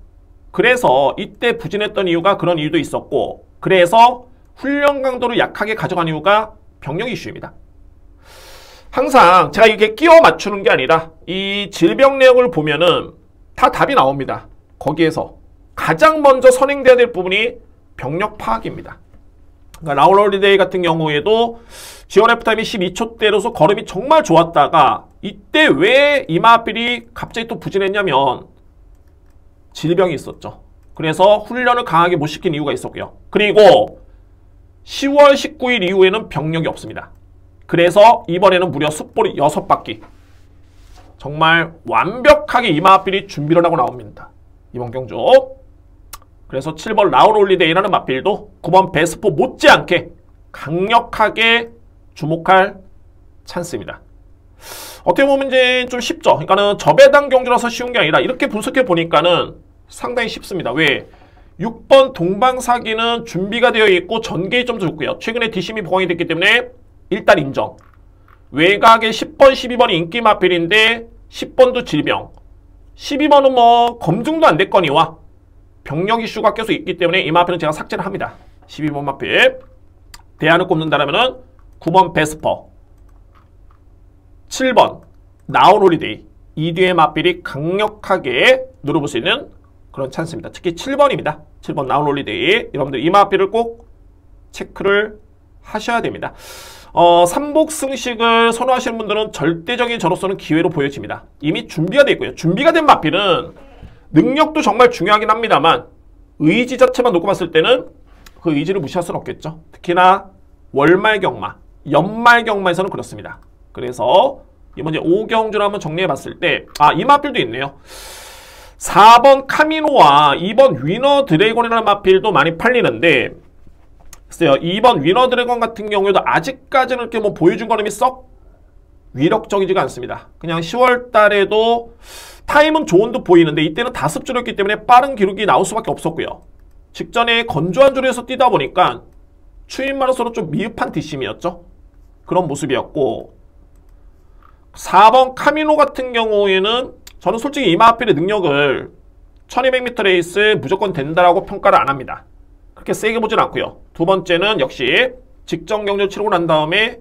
그래서 이때 부진했던 이유가 그런 이유도 있었고, 그래서 훈련 강도를 약하게 가져간 이유가 병력 이슈입니다. 항상 제가 이렇게 끼워 맞추는 게 아니라 이 질병 내역을 보면은 다 답이 나옵니다. 거기에서 가장 먼저 선행돼야 될 부분이 병력 파악입니다. 그러니까 라온홀리데이 같은 경우에도 지원 F타임이 12초대로서 걸음이 정말 좋았다가 이때 왜 이마필이 갑자기 또 부진했냐면 질병이 있었죠. 그래서 훈련을 강하게 못 시킨 이유가 있었고요. 그리고 10월 19일 이후에는 병력이 없습니다. 그래서 이번에는 무려 숯볼이 6바퀴. 정말 완벽하게 이마필이 준비를 하고 나옵니다. 이번 경주. 그래서 7번 라온홀리데이라는 마필도 9번 베스포 못지않게 강력하게 주목할 찬스입니다. 어떻게 보면 이제 좀 쉽죠. 그러니까는 저배당 경주라서 쉬운 게 아니라 이렇게 분석해 보니까는 상당히 쉽습니다. 왜? 6번 동방사기는 준비가 되어 있고 전개이 좀 좋고요. 최근에 뒷심이 보강이 됐기 때문에 일단 인정. 외곽에 10번, 12번이 인기 마필인데 10번도 질병, 12번은 뭐 검증도 안 됐거니와 병력 이슈가 계속 있기 때문에 이 마필은 제가 삭제를 합니다. 12번 마필. 대안을 꼽는다라면은 9번 베스퍼, 7번 라온홀리데이, 이 뒤에 마필이 강력하게 누려볼 수 있는 그런 찬스입니다. 특히 7번입니다. 7번 라온홀리데이. 여러분들 이 마필을 꼭 체크를 하셔야 됩니다. 삼복 승식을 선호하시는 분들은 절대적인 저로서는 기회로 보여집니다. 이미 준비가 되어 있고요. 준비가 된 마필은 능력도 정말 중요하긴 합니다만 의지 자체만 놓고 봤을 때는 그 의지를 무시할 수는 없겠죠. 특히나 월말 경마, 연말 경마에서는 그렇습니다. 그래서 이번 이제 5경주를 한번 정리해 봤을 때 이 마필도 있네요. 4번 카미노와 2번 위너 드래곤이라는 마필도 많이 팔리는데 글쎄요, 2번 위너 드래곤 같은 경우에도 아직까지는 이렇게 뭐 보여준 거는 썩 위력적이지가 않습니다. 그냥 10월 달에도 타임은 좋은 듯 보이는데 이때는 다습줄였기 때문에 빠른 기록이 나올 수밖에 없었고요. 직전에 건조한 줄에서 뛰다 보니까 추임마로서는 좀 미흡한 뒷심이었죠. 그런 모습이었고 4번 카미노 같은 경우에는 저는 솔직히 이 마필의 능력을 1200m 레이스 무조건 된다라고 평가를 안 합니다. 그렇게 세게 보진 않고요. 두 번째는 역시 직전 경주 치르고 난 다음에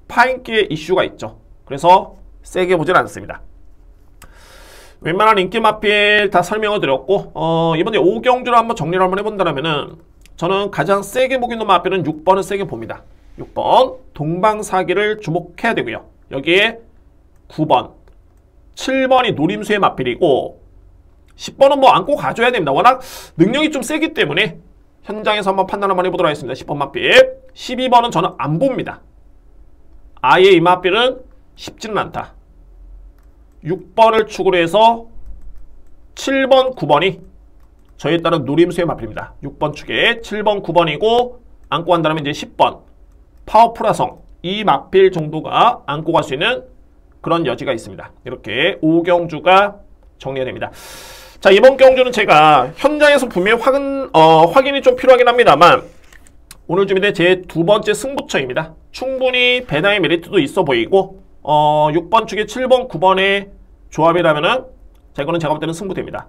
파인기의 이슈가 있죠. 그래서 세게 보진 않습니다. 웬만한 인기 마필 다 설명을 드렸고 이번에 5경주를 한번 정리를 한번 해본다면은 저는 가장 세게 보고 있는 마필은 6번을 세게 봅니다. 6번 동방사기를 주목해야 되고요. 여기에 9번 7번이 노림수의 마필이고 10번은 뭐 안고 가줘야 됩니다. 워낙 능력이 좀 세기 때문에 현장에서 한번 판단 한번 해보도록 하겠습니다. 10번 마필 12번은 저는 안 봅니다. 아예 이 마필은 쉽지는 않다. 6번을 축으로 해서 7번, 9번이 저에 따른 노림수의 마필입니다. 6번 축에 7번, 9번이고 안고 간다면 이제 10번 파워풀화성 이 마필 정도가 안고 갈 수 있는 그런 여지가 있습니다. 이렇게 5경주가 정리가 됩니다. 자, 이번 경주는 제가 현장에서 분명히 확인이 좀 필요하긴 합니다만 오늘 준비된 제 두 번째 승부처입니다. 충분히 배당의 메리트도 있어 보이고 6번 축에 7번, 9번의 조합이라면은 이거는 제가 볼 때는 승부됩니다.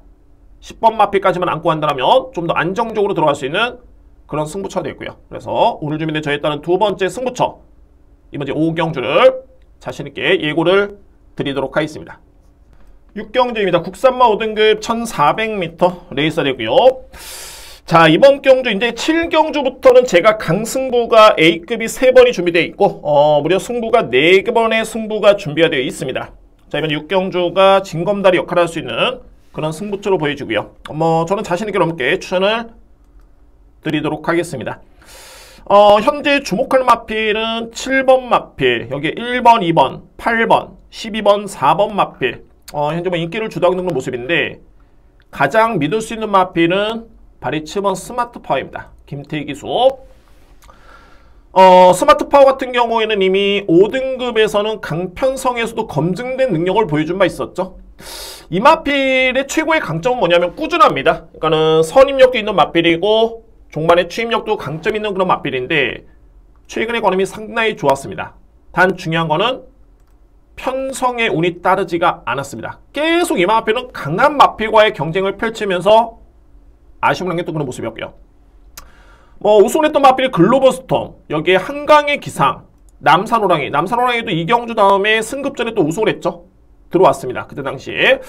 10번 마필까지만 안고 간다면 좀 더 안정적으로 들어갈 수 있는 그런 승부처가 되고요. 그래서 오늘 준비된 저에 따른 두 번째 승부처 이번 주 5경주를 자신있게 예고를 드리도록 하겠습니다. 6경주입니다. 국산마 5등급 1400m 레이서 되고요. 자, 이번 경주 이제 7경주부터는 제가 강승부가 A급이 3번이 준비되어 있고 무려 승부가 4번의 승부가 준비가 되어 있습니다. 자, 이번 6경주가 징검다리 역할을 할 수 있는 그런 승부처로 보여지고요. 저는 자신있게 넘게 추천을 드리도록 하겠습니다. 현재 주목할 마필은 7번 마필, 여기에 1번, 2번, 8번, 12번, 4번 마필 현재 뭐 인기를 주도하고 있는 모습인데 가장 믿을 수 있는 마필은 바리 7번 스마트 파워입니다. 김태희 기수. 스마트 파워 같은 경우에는 이미 5등급에서는 강편성에서도 검증된 능력을 보여준 바 있었죠. 이 마필의 최고의 강점은 뭐냐면 꾸준합니다. 그러니까는 선입력도 있는 마필이고 종반의 추임력도 강점 있는 그런 마필인데 최근의 걸음이 상당히 좋았습니다. 단 중요한 거는 편성의 운이 따르지가 않았습니다. 계속 이 마필은 강한 마필과의 경쟁을 펼치면서 아쉬움을 남겼던 그런 모습이었고요. 우승을 했던 마필이 글로벌 스톰, 여기에 한강의 기상, 남산호랑이. 남산호랑이도 이경주 다음에 승급전에 또 우승을 했죠. 들어왔습니다. 그때 당시에.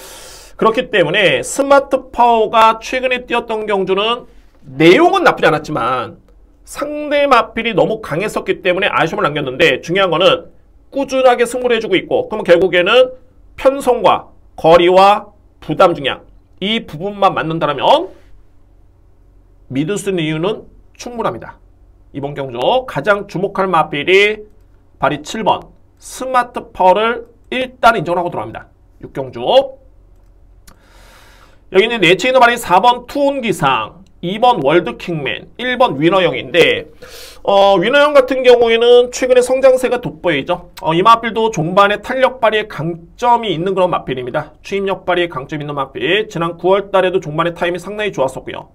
그렇기 때문에 스마트 파워가 최근에 뛰었던 경주는 내용은 나쁘지 않았지만 상대 마필이 너무 강했었기 때문에 아쉬움을 남겼는데 중요한 거는 꾸준하게 승부를 해주고 있고 그러면 결국에는 편성과 거리와 부담 중량 이 부분만 맞는다면 믿을 수 있는 이유는 충분합니다. 이번 경주 가장 주목할 마필이 바리 7번 스마트 파워를 일단 인정하고 들어갑니다. 6경주 여기는 내체있는 바리 4번 투혼기상 2번 월드킹맨 1번 위너형인데 위너형 같은 경우에는 최근에 성장세가 돋보이죠. 이 마필도 종반의 탄력 발휘에 강점이 있는 그런 마필입니다. 추임력 발휘에 강점이 있는 마필 지난 9월달에도 종반의 타임이 상당히 좋았었고요.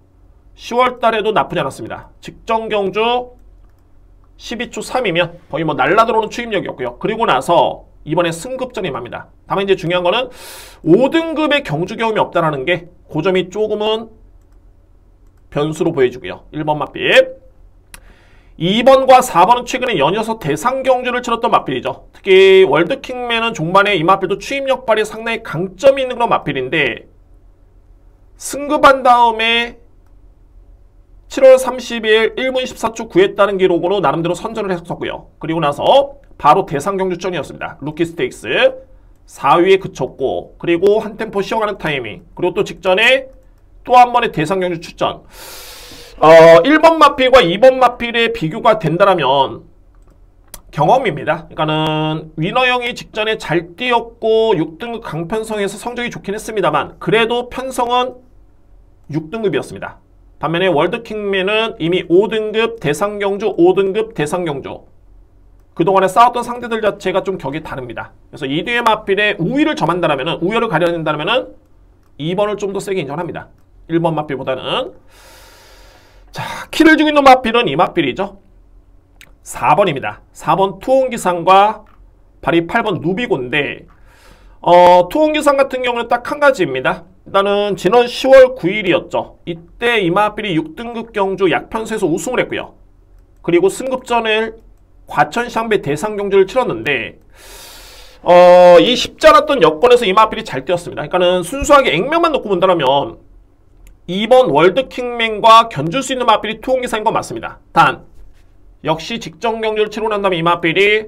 10월달에도 나쁘지 않았습니다. 직전 경주 12초 3이면 거의 날라들어오는 추임력이었고요. 그리고 나서 이번에 승급전이 맙니다. 다만 이제 중요한 거는 5등급의 경주 경험이 없다는 게 그 점이 조금은 변수로 보여주고요. 1번 마필 2번과 4번은 최근에 연이어서 대상 경주를 치렀던 마필이죠. 특히 월드킹맨은 종반에 이 마필도 추임력 발휘에 상당히 강점이 있는 그런 마필인데 승급한 다음에 7월 30일 1분 14초 9에 기록으로 나름대로 선전을 했었고요. 그리고 나서 바로 대상 경주전이었습니다. 루키 스테이크스 4위에 그쳤고 그리고 한 템포 쉬어가는 타이밍 그리고 또 직전에 또 한 번의 대상 경주 출전 1번 마필과 2번 마필의 비교가 된다면 경험입니다. 그러니까는 위너형이 직전에 잘 뛰었고 6등급 강편성에서 성적이 좋긴 했습니다만 그래도 편성은 6등급이었습니다. 반면에 월드킹맨은 이미 5등급 대상경주, 5등급 대상경주. 그동안에 싸웠던 상대들 자체가 좀 격이 다릅니다. 그래서 2뒤의 마필에 우위를 점한다면, 우위를 가려낸다면 2번을 좀 더 세게 인정합니다. 1번 마필보다는. 자, 키를 주고 있는 마필은 이 마필이죠. 4번입니다. 4번 투혼기상과 발이 8번 누비고인데 투혼기상 같은 경우는 딱 한 가지입니다. 일단은 지난 10월 9일이었죠. 이때 이 마필이 6등급 경주 약편수에서 우승을 했고요. 그리고 승급전을 과천샹배 대상경주를 치렀는데 이 쉽지 않았던 여건에서 이 마필이 잘 뛰었습니다. 그러니까는 순수하게 액면만 놓고 본다면 2번 월드킹맨과 견줄 수 있는 마필이 투혼기상인 건 맞습니다. 단 역시 직전 경주를 치르고 난 다음에 이 마필이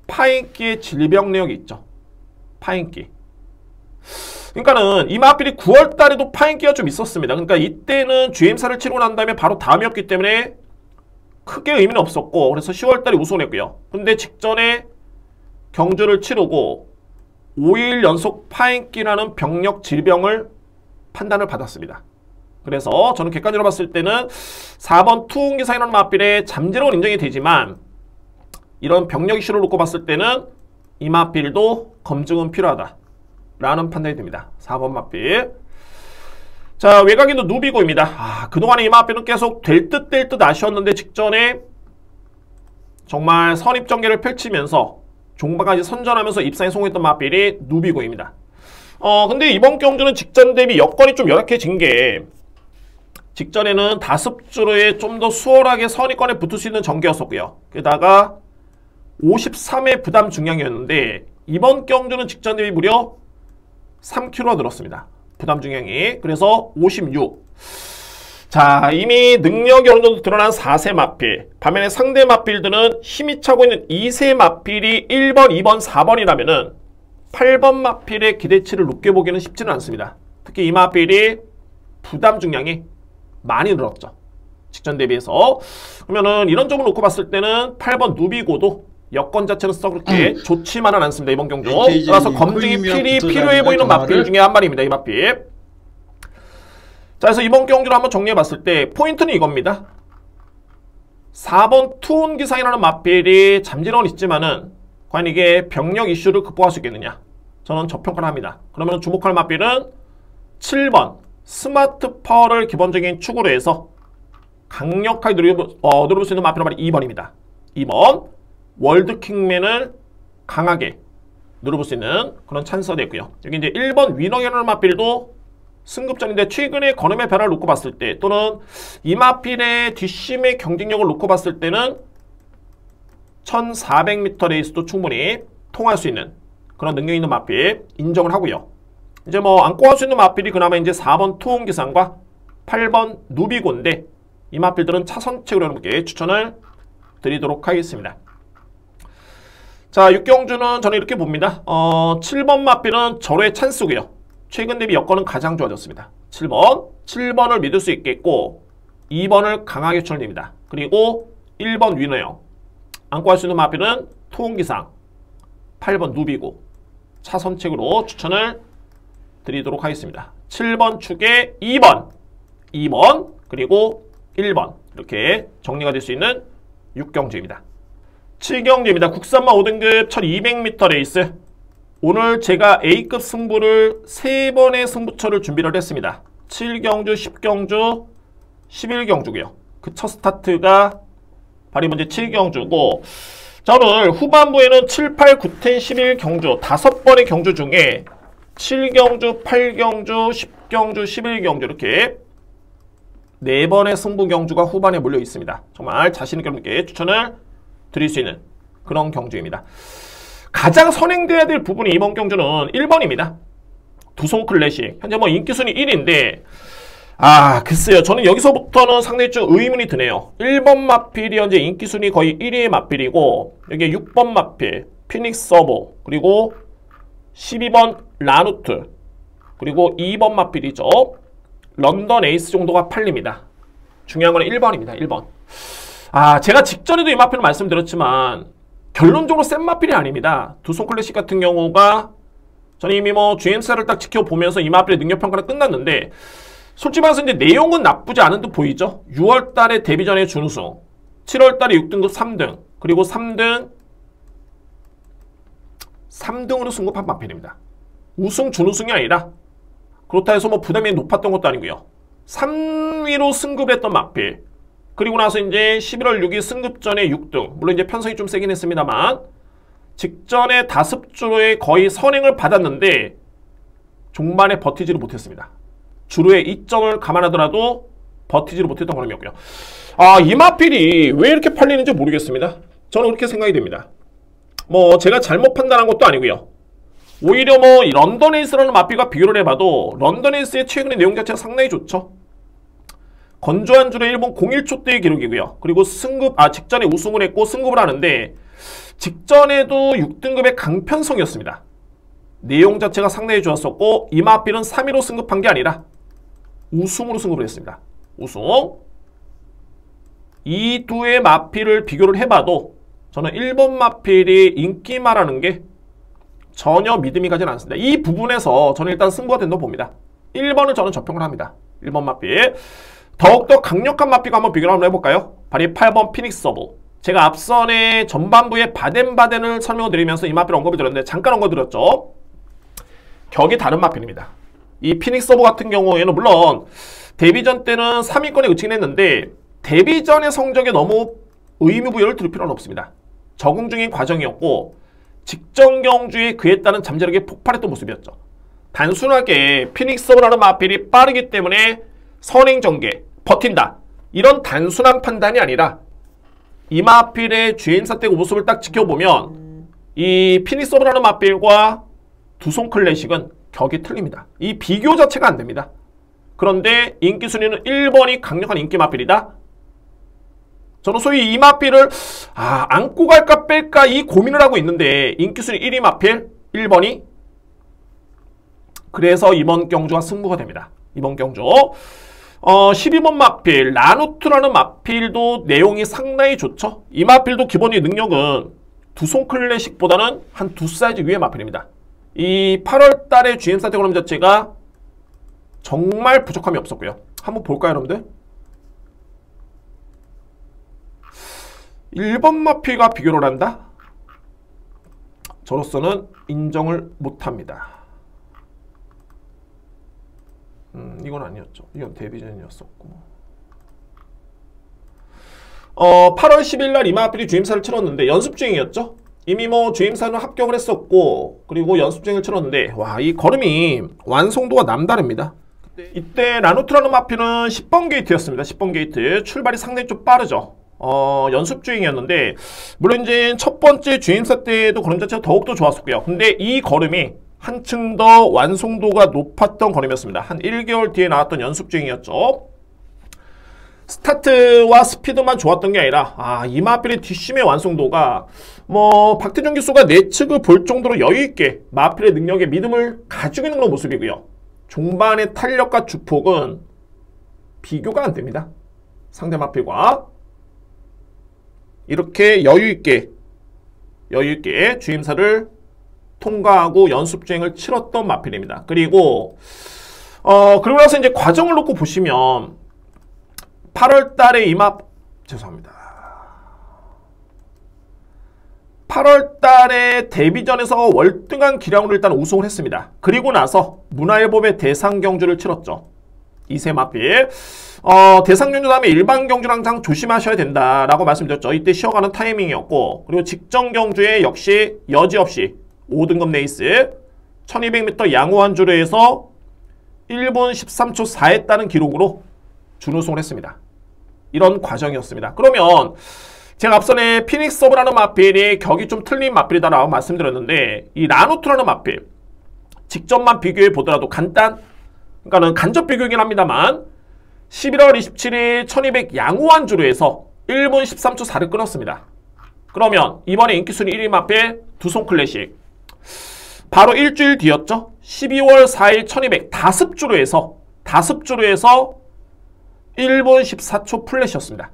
파인기의 질병 내역이 있죠. 파인기. 그러니까는 이 마필이 9월 달에도 파인기가 좀 있었습니다. 그러니까 이때는 GM사를 치르고 난 다음에 바로 다음이었기 때문에 크게 의미는 없었고 그래서 10월 달에 우승을 했고요. 근데 직전에 경주를 치르고 5일 연속 파인기라는 병력 질병을 판단을 받았습니다. 그래서 저는 객관적으로 봤을 때는 4번 투혼기상이라는 마필의 잠재력은 인정이 되지만 이런 병력 이슈를 놓고 봤을 때는 이 마필도 검증은 필요하다 라는 판단이 됩니다. 4번 마필. 자, 외곽인도 누비고입니다. 그동안에 이 마필은 계속 될 듯 아쉬웠는데 직전에 정말 선입전개를 펼치면서 종바까지 선전하면서 입상에 성공했던 마필이 누비고입니다. 근데 이번 경주는 직전 대비 여건이 좀 열악해진 게 직전에는 다습주로에 좀 더 수월하게 선입권에 붙을 수 있는 전개였었고요. 게다가 53회 부담 중량이었는데 이번 경주는 직전 대비 무려 3kg가 늘었습니다. 부담 중량이. 그래서 56. 자, 이미 능력이 어느 정도 드러난 4세 마필. 반면에 상대 마필들은 힘이 차고 있는 2세 마필이 1번, 2번, 4번이라면은 8번 마필의 기대치를 높게 보기는 쉽지는 않습니다. 특히 이 마필이 부담 중량이 많이 늘었죠. 직전 대비해서. 그러면은 이런 점을 놓고 봤을 때는 8번 누비고도 여건 자체는 썩 그렇게 좋지만은 않습니다. 이번 경주. 따라서 검증이 필요해 보이는 마필 중에 한 마리입니다. 이 마필. 자, 그래서 이번 경주를 한번 정리해 봤을 때 포인트는 이겁니다. 4번 투혼기상이라는 마필이 잠재력은 있지만은 과연 이게 병력 이슈를 극복할 수 있겠느냐? 저는 저평가를 합니다. 그러면 주목할 마필은 7번 스마트 파워를 기본적인 축으로 해서 강력하게 누려볼 수 있는 마필은 바로 2번입니다. 2번 월드킹맨을 강하게 누려볼 수 있는 그런 찬스가 됐고요. 여기 이제 1번 위너이라는 마필도 승급전인데 최근에 건음의 변화를 놓고 봤을 때 또는 이 마필의 뒷심의 경쟁력을 놓고 봤을 때는 1400m 레이스도 충분히 통할 수 있는 그런 능력 있는 마필 인정을 하고요. 이제 뭐 안고 갈 수 있는 마필이 그나마 이제 4번 투혼기상과 8번 누비고인데 이 마필들은 차선책으로 여러분께 추천을 드리도록 하겠습니다. 자, 6경주는 저는 이렇게 봅니다. 7번 마필은 절호의 찬스고요. 최근 대비 여건은 가장 좋아졌습니다. 7번을 믿을 수 있겠고 2번을 강하게 추천드립니다. 그리고 1번 위너형 안고 갈 수 있는 마필은 투혼기상 8번 누비고 차선책으로 추천을 드리도록 하겠습니다. 7번 축에 2번 그리고 1번 이렇게 정리가 될 수 있는 6경주입니다. 7경주입니다. 국산마 5등급 1200m 레이스. 오늘 제가 A급 승부를 3번의 승부처를 준비를 했습니다. 7경주, 10경주, 11경주고요. 그 첫 스타트가 바로 먼저 7경주고 자, 오늘 후반부에는 7, 8, 9, 10, 11경주 5번의 경주 중에 7경주, 8경주, 10경주, 11경주 이렇게 4번의 승부 경주가 후반에 몰려 있습니다. 정말 자신있게 여러분께 추천을 드릴 수 있는 그런 경주입니다. 가장 선행돼야 될 부분이 이번 경주는 1번입니다. 두송 클래식. 현재 뭐 인기순위 1인데 글쎄요. 저는 여기서부터는 상당히 좀 의문이 드네요. 1번 마필이 현재 인기순위 거의 1위의 마필이고 여기에 6번 마필, 피닉스 서버, 그리고 12번 라누트, 그리고 2번 마필이죠. 런던 에이스 정도가 팔립니다. 중요한 건 1번입니다. 1번. 제가 직전에도 이 마필을 말씀드렸지만 결론적으로 센 마필이 아닙니다. 두손 클래식 같은 경우가 저는 이미 뭐 GM사를 딱 지켜보면서 이 마필의 능력평가는 끝났는데 솔직히 말해서 이제 내용은 나쁘지 않은 듯 보이죠. 6월달에 데뷔전에 준우승, 7월달에 6등급 3등, 그리고 3등으로 승급한 마필입니다. 우승, 준우승이 아니라 그렇다 해서 뭐 부담이 높았던 것도 아니고요. 3위로 승급했던 마필. 그리고 나서 이제 11월 6일 승급전에 6등. 물론 이제 편성이 좀 세긴 했습니다만 직전에 5주로의 거의 선행을 받았는데 종반에 버티지를 못했습니다. 주로의 이점을 감안하더라도 버티지를 못했던 그림이었고요. 이 마필이 왜 이렇게 팔리는지 모르겠습니다. 저는 그렇게 생각이 됩니다. 뭐 제가 잘못 판단한 것도 아니고요. 오히려 뭐 런던 에이스라는 마필과 비교를 해봐도 런던 에이스의 최근의 내용 자체가 상당히 좋죠. 건조한 줄의 일본 01초 때의 기록이고요. 그리고 직전에 우승을 했고 승급을 하는데 직전에도 6등급의 강편성이었습니다. 내용 자체가 상당히 좋았었고 이 마필은 3위로 승급한 게 아니라 우승으로 승급을 했습니다. 우승. 이 두의 마필을 비교를 해봐도 저는 1번 마필이 인기마라는 게 전혀 믿음이 가진 않습니다. 이 부분에서 저는 일단 승부가 된다고 봅니다. 1번을 저는 저평을 합니다. 1번 마필. 더욱더 강력한 마필과 한번 비교를 한번 해볼까요? 바로 8번 피닉스 서브. 제가 앞선에 전반부에 바덴바덴을 설명을 드리면서 이 마필 언급을 드렸는데 잠깐 언급 드렸죠. 격이 다른 마필입니다. 이 피닉스 서브 같은 경우에는 물론 데뷔전 때는 3위권에 그치긴 했는데 데뷔전의 성적에 너무 의미부여를 두를 필요는 없습니다. 적응 중인 과정이었고 직전 경주에 그에 따른 잠재력이 폭발했던 모습이었죠. 단순하게 피닉스 서브라는 마필이 빠르기 때문에 선행 전개, 버틴다. 이런 단순한 판단이 아니라 이 마필의 GM사 때 모습을 딱 지켜보면 이 피닉스 서브라는 마필과 두손 클래식은 격이 틀립니다. 이 비교 자체가 안 됩니다. 그런데 인기 순위는 1번이 강력한 인기 마필이다. 저는 소위 이 마필을 안고 갈까 뺄까 이 고민을 하고 있는데 인기 순위 1위 마필 1번이 그래서 이번 경주가 승부가 됩니다. 이번 경주 12번 마필 라누트라는 마필도 내용이 상당히 좋죠. 이 마필도 기본의 능력은 두손 클래식보다는 한 2사이즈 위의 마필입니다. 이 8월달의 GM사 대그램 자체가 정말 부족함이 없었고요. 한번 볼까요 여러분들? 1번 마필과 비교를 한다? 저로서는 인정을 못합니다. 이건 아니었죠. 이건 데뷔전이었었고 8월 10일 날 이 마필이 GM사를 치렀는데 연습 중이었죠. 이미 뭐 GM사는 합격을 했었고 그리고 연습 중을 치렀는데 와, 이 걸음이 완성도가 남다릅니다. 이때 라누트라는 마필은 10번 게이트였습니다. 10번 게이트 출발이 상당히 좀 빠르죠. 연습 주행이었는데 물론 이제 첫 번째 GM사 때도 걸음 자체가 더욱더 좋았었고요. 근데 이 걸음이 한층 더 완성도가 높았던 걸음이었습니다. 한 1개월 뒤에 나왔던 연습 주행이었죠. 스타트와 스피드만 좋았던 게 아니라 이 마필의 뒷심의 완성도가 뭐 박태준 기수가 내측을 볼 정도로 여유있게 마필의 능력에 믿음을 가지고 있는 그런 모습이고요. 종반의 탄력과 주폭은 비교가 안 됩니다. 상대 마필과 이렇게 여유있게 GM사를 통과하고 연습주행을 치렀던 마필입니다. 그리고 나서 이제 과정을 놓고 보시면 8월달에 죄송합니다. 8월달에 데뷔전에서 월등한 기량으로 일단 우승을 했습니다. 그리고 나서 문화일보의 대상 경주를 치렀죠. 이세 마필. 대상 경주 다음에 일반 경주는 항상 조심하셔야 된다라고 말씀드렸죠. 이때 쉬어가는 타이밍이었고 그리고 직전 경주에 역시 여지없이 5등급 레이스 1200m 양호한 주로에서 1분 13초 4했다는 기록으로 준우승을 했습니다. 이런 과정이었습니다. 그러면 제가 앞선에 피닉스 서브라는 마필이 격이 좀 틀린 마필이다라고 말씀드렸는데 이 라누트라는 마필 직전만 비교해 보더라도 그러니까는 간접 비교이긴 합니다만 11월 27일 1200 양호한 주로에서 1분 13초 4를 끊었습니다. 그러면 이번에 인기순위 1위 마필 두손 클래식 바로 일주일 뒤였죠. 12월 4일 1200 다습주로에서 1분 14초 플랫이었습니다.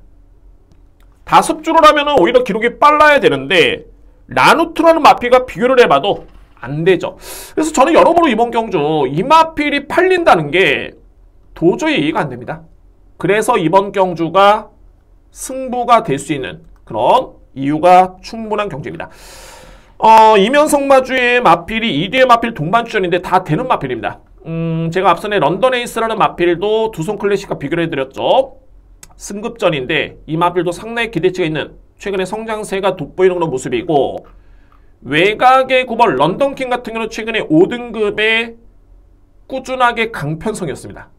다습주로라면 오히려 기록이 빨라야 되는데 라누트라는 마필과 비교를 해봐도 안 되죠. 그래서 저는 여러모로 이번 경주 이 마필이 팔린다는 게 도저히 이해가 안 됩니다. 그래서 이번 경주가 승부가 될 수 있는 그런 이유가 충분한 경주입니다. 이면성마주의 마필이 2뒤의 마필 동반 출전인데 다 되는 마필입니다. 제가 앞선에 런던 에이스라는 마필도 두손 클래식과 비교를 해드렸죠. 승급전인데 이 마필도 상당히 기대치가 있는 최근에 성장세가 돋보이는 그런 모습이고, 외곽의 9번 런던킹 같은 경우는 최근에 5등급에 꾸준하게 강편성이었습니다.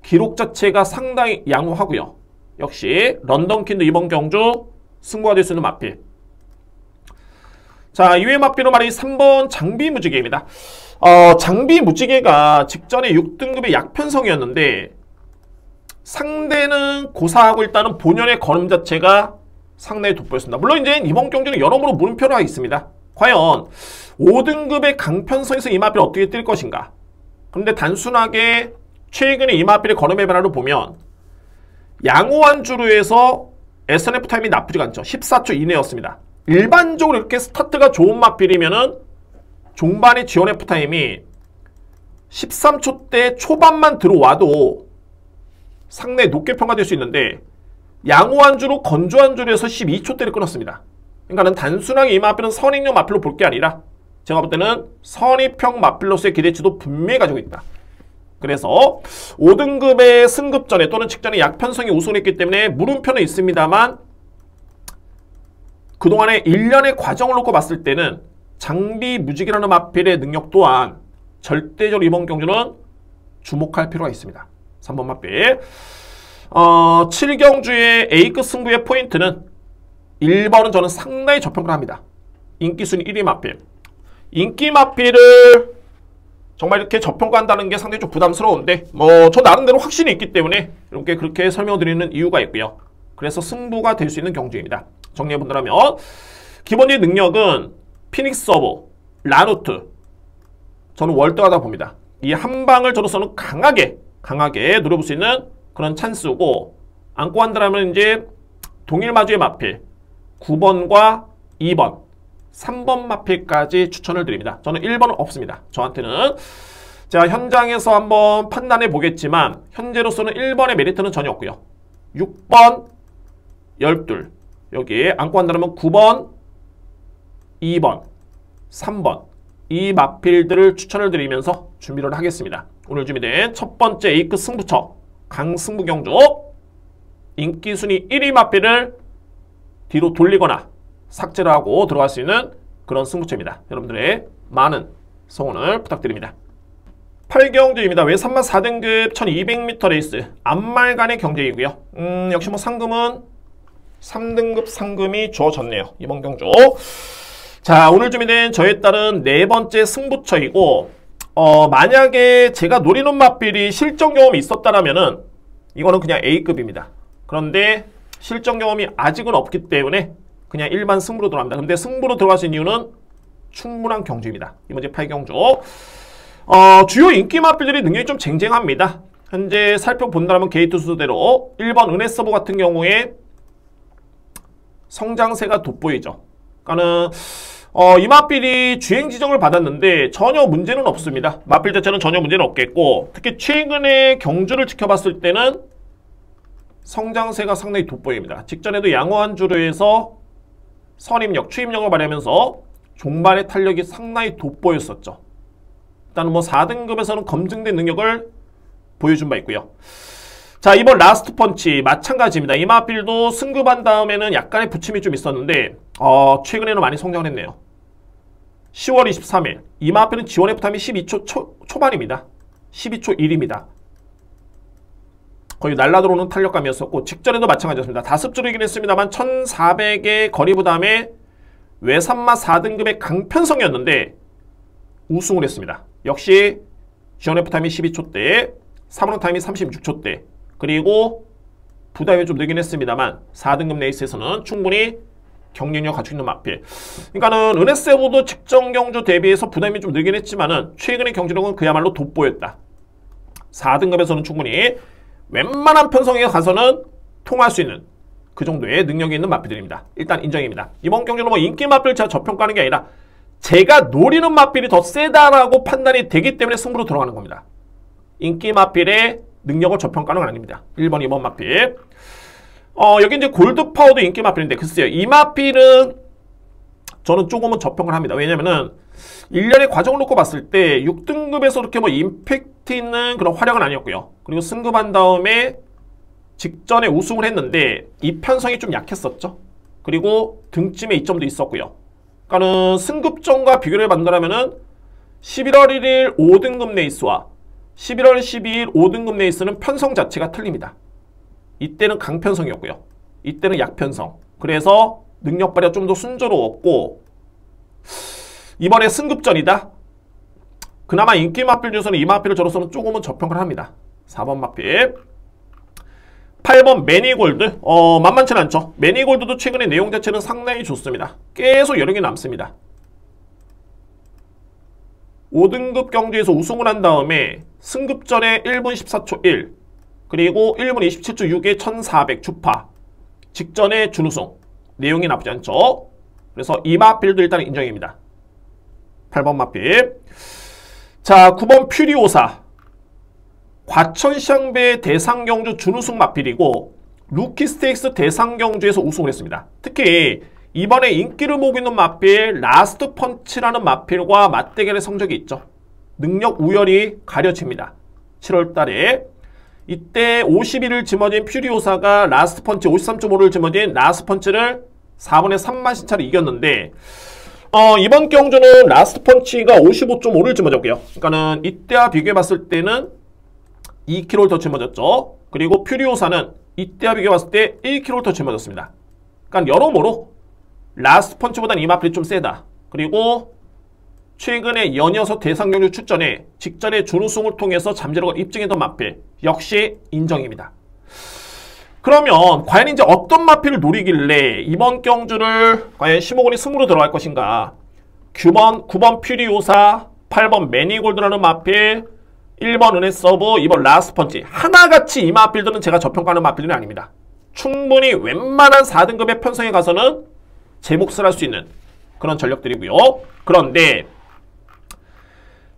기록 자체가 상당히 양호하고요. 역시 런던킹도 이번 경주 승부가 될 수 있는 마필. 자, 이외의 마필은 말이 3번 장비무지개입니다. 장비무지개가 직전에 6등급의 약편성이었는데 상대는 고사하고 일단은 본연의 걸음 자체가 상당히 돋보였습니다. 물론 이제 이번 경기는 여러모로 물음표가 있습니다. 과연 5등급의 강편성에서 이 마필이 어떻게 뛸 것인가. 그런데 단순하게 최근에 이 마필의 걸음의 변화를 보면 양호한 주루에서 SNF 타임이 나쁘지가 않죠. 14초 이내였습니다. 일반적으로 이렇게 스타트가 좋은 마필이면은 종반의 지원 F 타임이 13초대 초반만 들어와도 상당히 높게 평가될 수 있는데 양호한 주로 건조한 주로에서 12초대를 끊었습니다. 그러니까는 단순하게 이 마필은 선익용 마필로 볼 게 아니라 제가 볼 때는 선입형 마필로서의 기대치도 분명히 가지고 있다. 그래서 5등급의 승급전에 또는 직전에 약편성이 우승했기 때문에 물음표는 있습니다만 그동안의 1년의 과정을 놓고 봤을 때는 장비무지개라는 마필의 능력 또한 절대적으로 이번 경주는 주목할 필요가 있습니다. 3번 마필. 7경주의 A급 승부의 포인트는 1번은 저는 상당히 저평가를 합니다. 인기순위 1위 마필. 인기 마필을 정말 이렇게 저평가한다는 게 상당히 좀 부담스러운데 저 나름대로 확신이 있기 때문에 이렇게 그렇게 설명드리는 이유가 있고요. 그래서 승부가 될 수 있는 경주입니다. 정리해본다면 기본적인 능력은 피닉스 서버, 라누트, 저는 월등하다 봅니다. 이 한 방을 저로서는 강하게 노려볼 수 있는 그런 찬스고, 안고 한다면 이제 동일마주의 마필 9번과 2번, 3번 마필까지 추천을 드립니다. 저는 1번은 없습니다. 저한테는 제가 현장에서 한번 판단해 보겠지만 현재로서는 1번의 메리트는 전혀 없고요. 6번, 12, 여기에 안고 한다면 9번, 2번, 3번 이 마필들을 추천을 드리면서 준비를 하겠습니다. 오늘 준비된 첫 번째 A급 승부처 강승부 경주 인기순위 1위 마필을 뒤로 돌리거나 삭제를 하고 들어갈 수 있는 그런 승부처입니다. 여러분들의 많은 성원을 부탁드립니다. 8경주입니다. 외산마 4등급 1200m 레이스 앞말간의 경쟁이고요. 역시 상금은 3등급 상금이 주어졌네요. 이번 경주. 자, 오늘 준비된 저에 따른 네 번째 승부처이고, 만약에 제가 노리는 마필이 실전 경험이 있었다라면은 이거는 그냥 A급입니다. 그런데 실전 경험이 아직은 없기 때문에 그냥 일반 승부로 들어갑니다. 근데 승부로 들어가신 이유는 충분한 경주입니다. 이번 주 8경주. 주요 인기 마필들이 능력이 좀 쟁쟁합니다. 현재 살펴본다면 게이트 순서대로 1번 은혜서버 같은 경우에 성장세가 돋보이죠. 그러니까는 이 마필이 주행 지정을 받았는데 전혀 문제는 없습니다. 마필 자체는 전혀 문제는 없겠고, 특히 최근의 경주를 지켜봤을 때는 성장세가 상당히 돋보입니다. 직전에도 양호한 주로에서 선입력, 추입력을 발휘하면서 종반의 탄력이 상당히 돋보였었죠. 일단은 4등급에서는 검증된 능력을 보여준 바 있고요. 자, 이번 라스트 펀치 마찬가지입니다. 이 마필도 승급한 다음에는 약간의 부침이 좀 있었는데 최근에는 많이 성장을 했네요. 10월 23일 이 마필은 지원 F타임이 12초 초반입니다. 12초 1입니다. 거의 날라들어오는 탄력감이었었고, 직전에도 마찬가지였습니다. 다습주이긴 했습니다만 1400의 거리 부담에 외산마 4등급의 강편성이었는데 우승을 했습니다. 역시 지원 F타임이 12초대, 3원 타임이 36초대, 그리고 부담이 좀 늘긴 했습니다만 4등급 레이스에서는 충분히 경쟁력 갖추고 있는 마필. 그러니까는 은혜세보도 직전 경주 대비해서 부담이 좀 늘긴 했지만은 최근의 경주력은 그야말로 돋보였다. 4등급에서는 충분히 웬만한 편성에 가서는 통할 수 있는 그 정도의 능력이 있는 마필들입니다. 일단 인정입니다. 이번 경주는 뭐 인기 마필 제가 저평가하는 게 아니라 제가 노리는 마필이 더 세다라고 판단이 되기 때문에 승부로 들어가는 겁니다. 인기 마필의 능력을 저평가하는 건 아닙니다. 1번, 2번 마필. 여기 이제 골드파워도 인기 마필인데 글쎄요. 이 마필은 저는 조금은 저평을 합니다. 왜냐면은 1년의 과정을 놓고 봤을 때 6등급에서 그렇게 뭐 임팩트 있는 그런 활약은 아니었고요. 그리고 승급한 다음에 직전에 우승을 했는데 이 편성이 좀 약했었죠. 그리고 등짐의 이점도 있었고요. 그러니까는 승급전과 비교를 해본다면은 11월 1일 5등급 레이스와 11월 12일 5등급 레이스는 편성 자체가 틀립니다. 이때는 강편성이었고요. 이때는 약편성. 그래서 능력 발휘가 좀 더 순조로웠고 이번에 승급전이다. 그나마 인기 마필 중에서는 이 마필을 저로서는 조금은 저평을 합니다. 4번 마필. 8번 매니골드. 만만치는 않죠. 매니골드도 최근에 내용 자체는 상당히 좋습니다. 계속 여러 개 남습니다. 5등급 경주에서 우승을 한 다음에 승급전에 1분 14초 1 그리고 1분 27초 6에 1400 주파 직전에 준우승. 내용이 나쁘지 않죠. 그래서 이 마필도 일단 인정입니다. 8번 마필. 자, 9번 퓨리오사. 과천시장배 대상경주 준우승 마필이고 루키스테이크스 대상경주에서 우승을 했습니다. 특히 이번에 인기를 모으고 있는 마필 라스트 펀치라는 마필과 맞대결의 성적이 있죠. 능력 우열이 가려집니다. 7월 달에 이때 51을 짊어진 퓨리오사가 라스트 펀치 53.5를 짊어진 라스트 펀치를 4분의 3만 신차로 이겼는데 이번 경주는 라스트 펀치가 55.5를 짊어졌고요. 그러니까는 이때와 비교해봤을 때는 2kg를 더 짊어졌죠. 그리고 퓨리오사는 이때와 비교해봤을 때 1kg를 더 짊어졌습니다. 그러니까 여러모로 라스트 펀치보다는 이 마필이 좀 세다. 그리고 최근에 연이어서 대상경주 출전에 직전에 준우승을 통해서 잠재력을 입증했던 마필 역시 인정입니다. 그러면 과연 이제 어떤 마필을 노리길래 이번 경주를 과연 15권이 승부로 들어갈 것인가? 9번 퓨리오사, 8번 매니골드라는 마필, 1번 은혜서브, 2번 라스펀치. 하나같이 이 마필들은 제가 저평가하는 마필들이 아닙니다. 충분히 웬만한 4등급의 편성에 가서는 제 몫을 할 수 있는 그런 전력들이고요. 그런데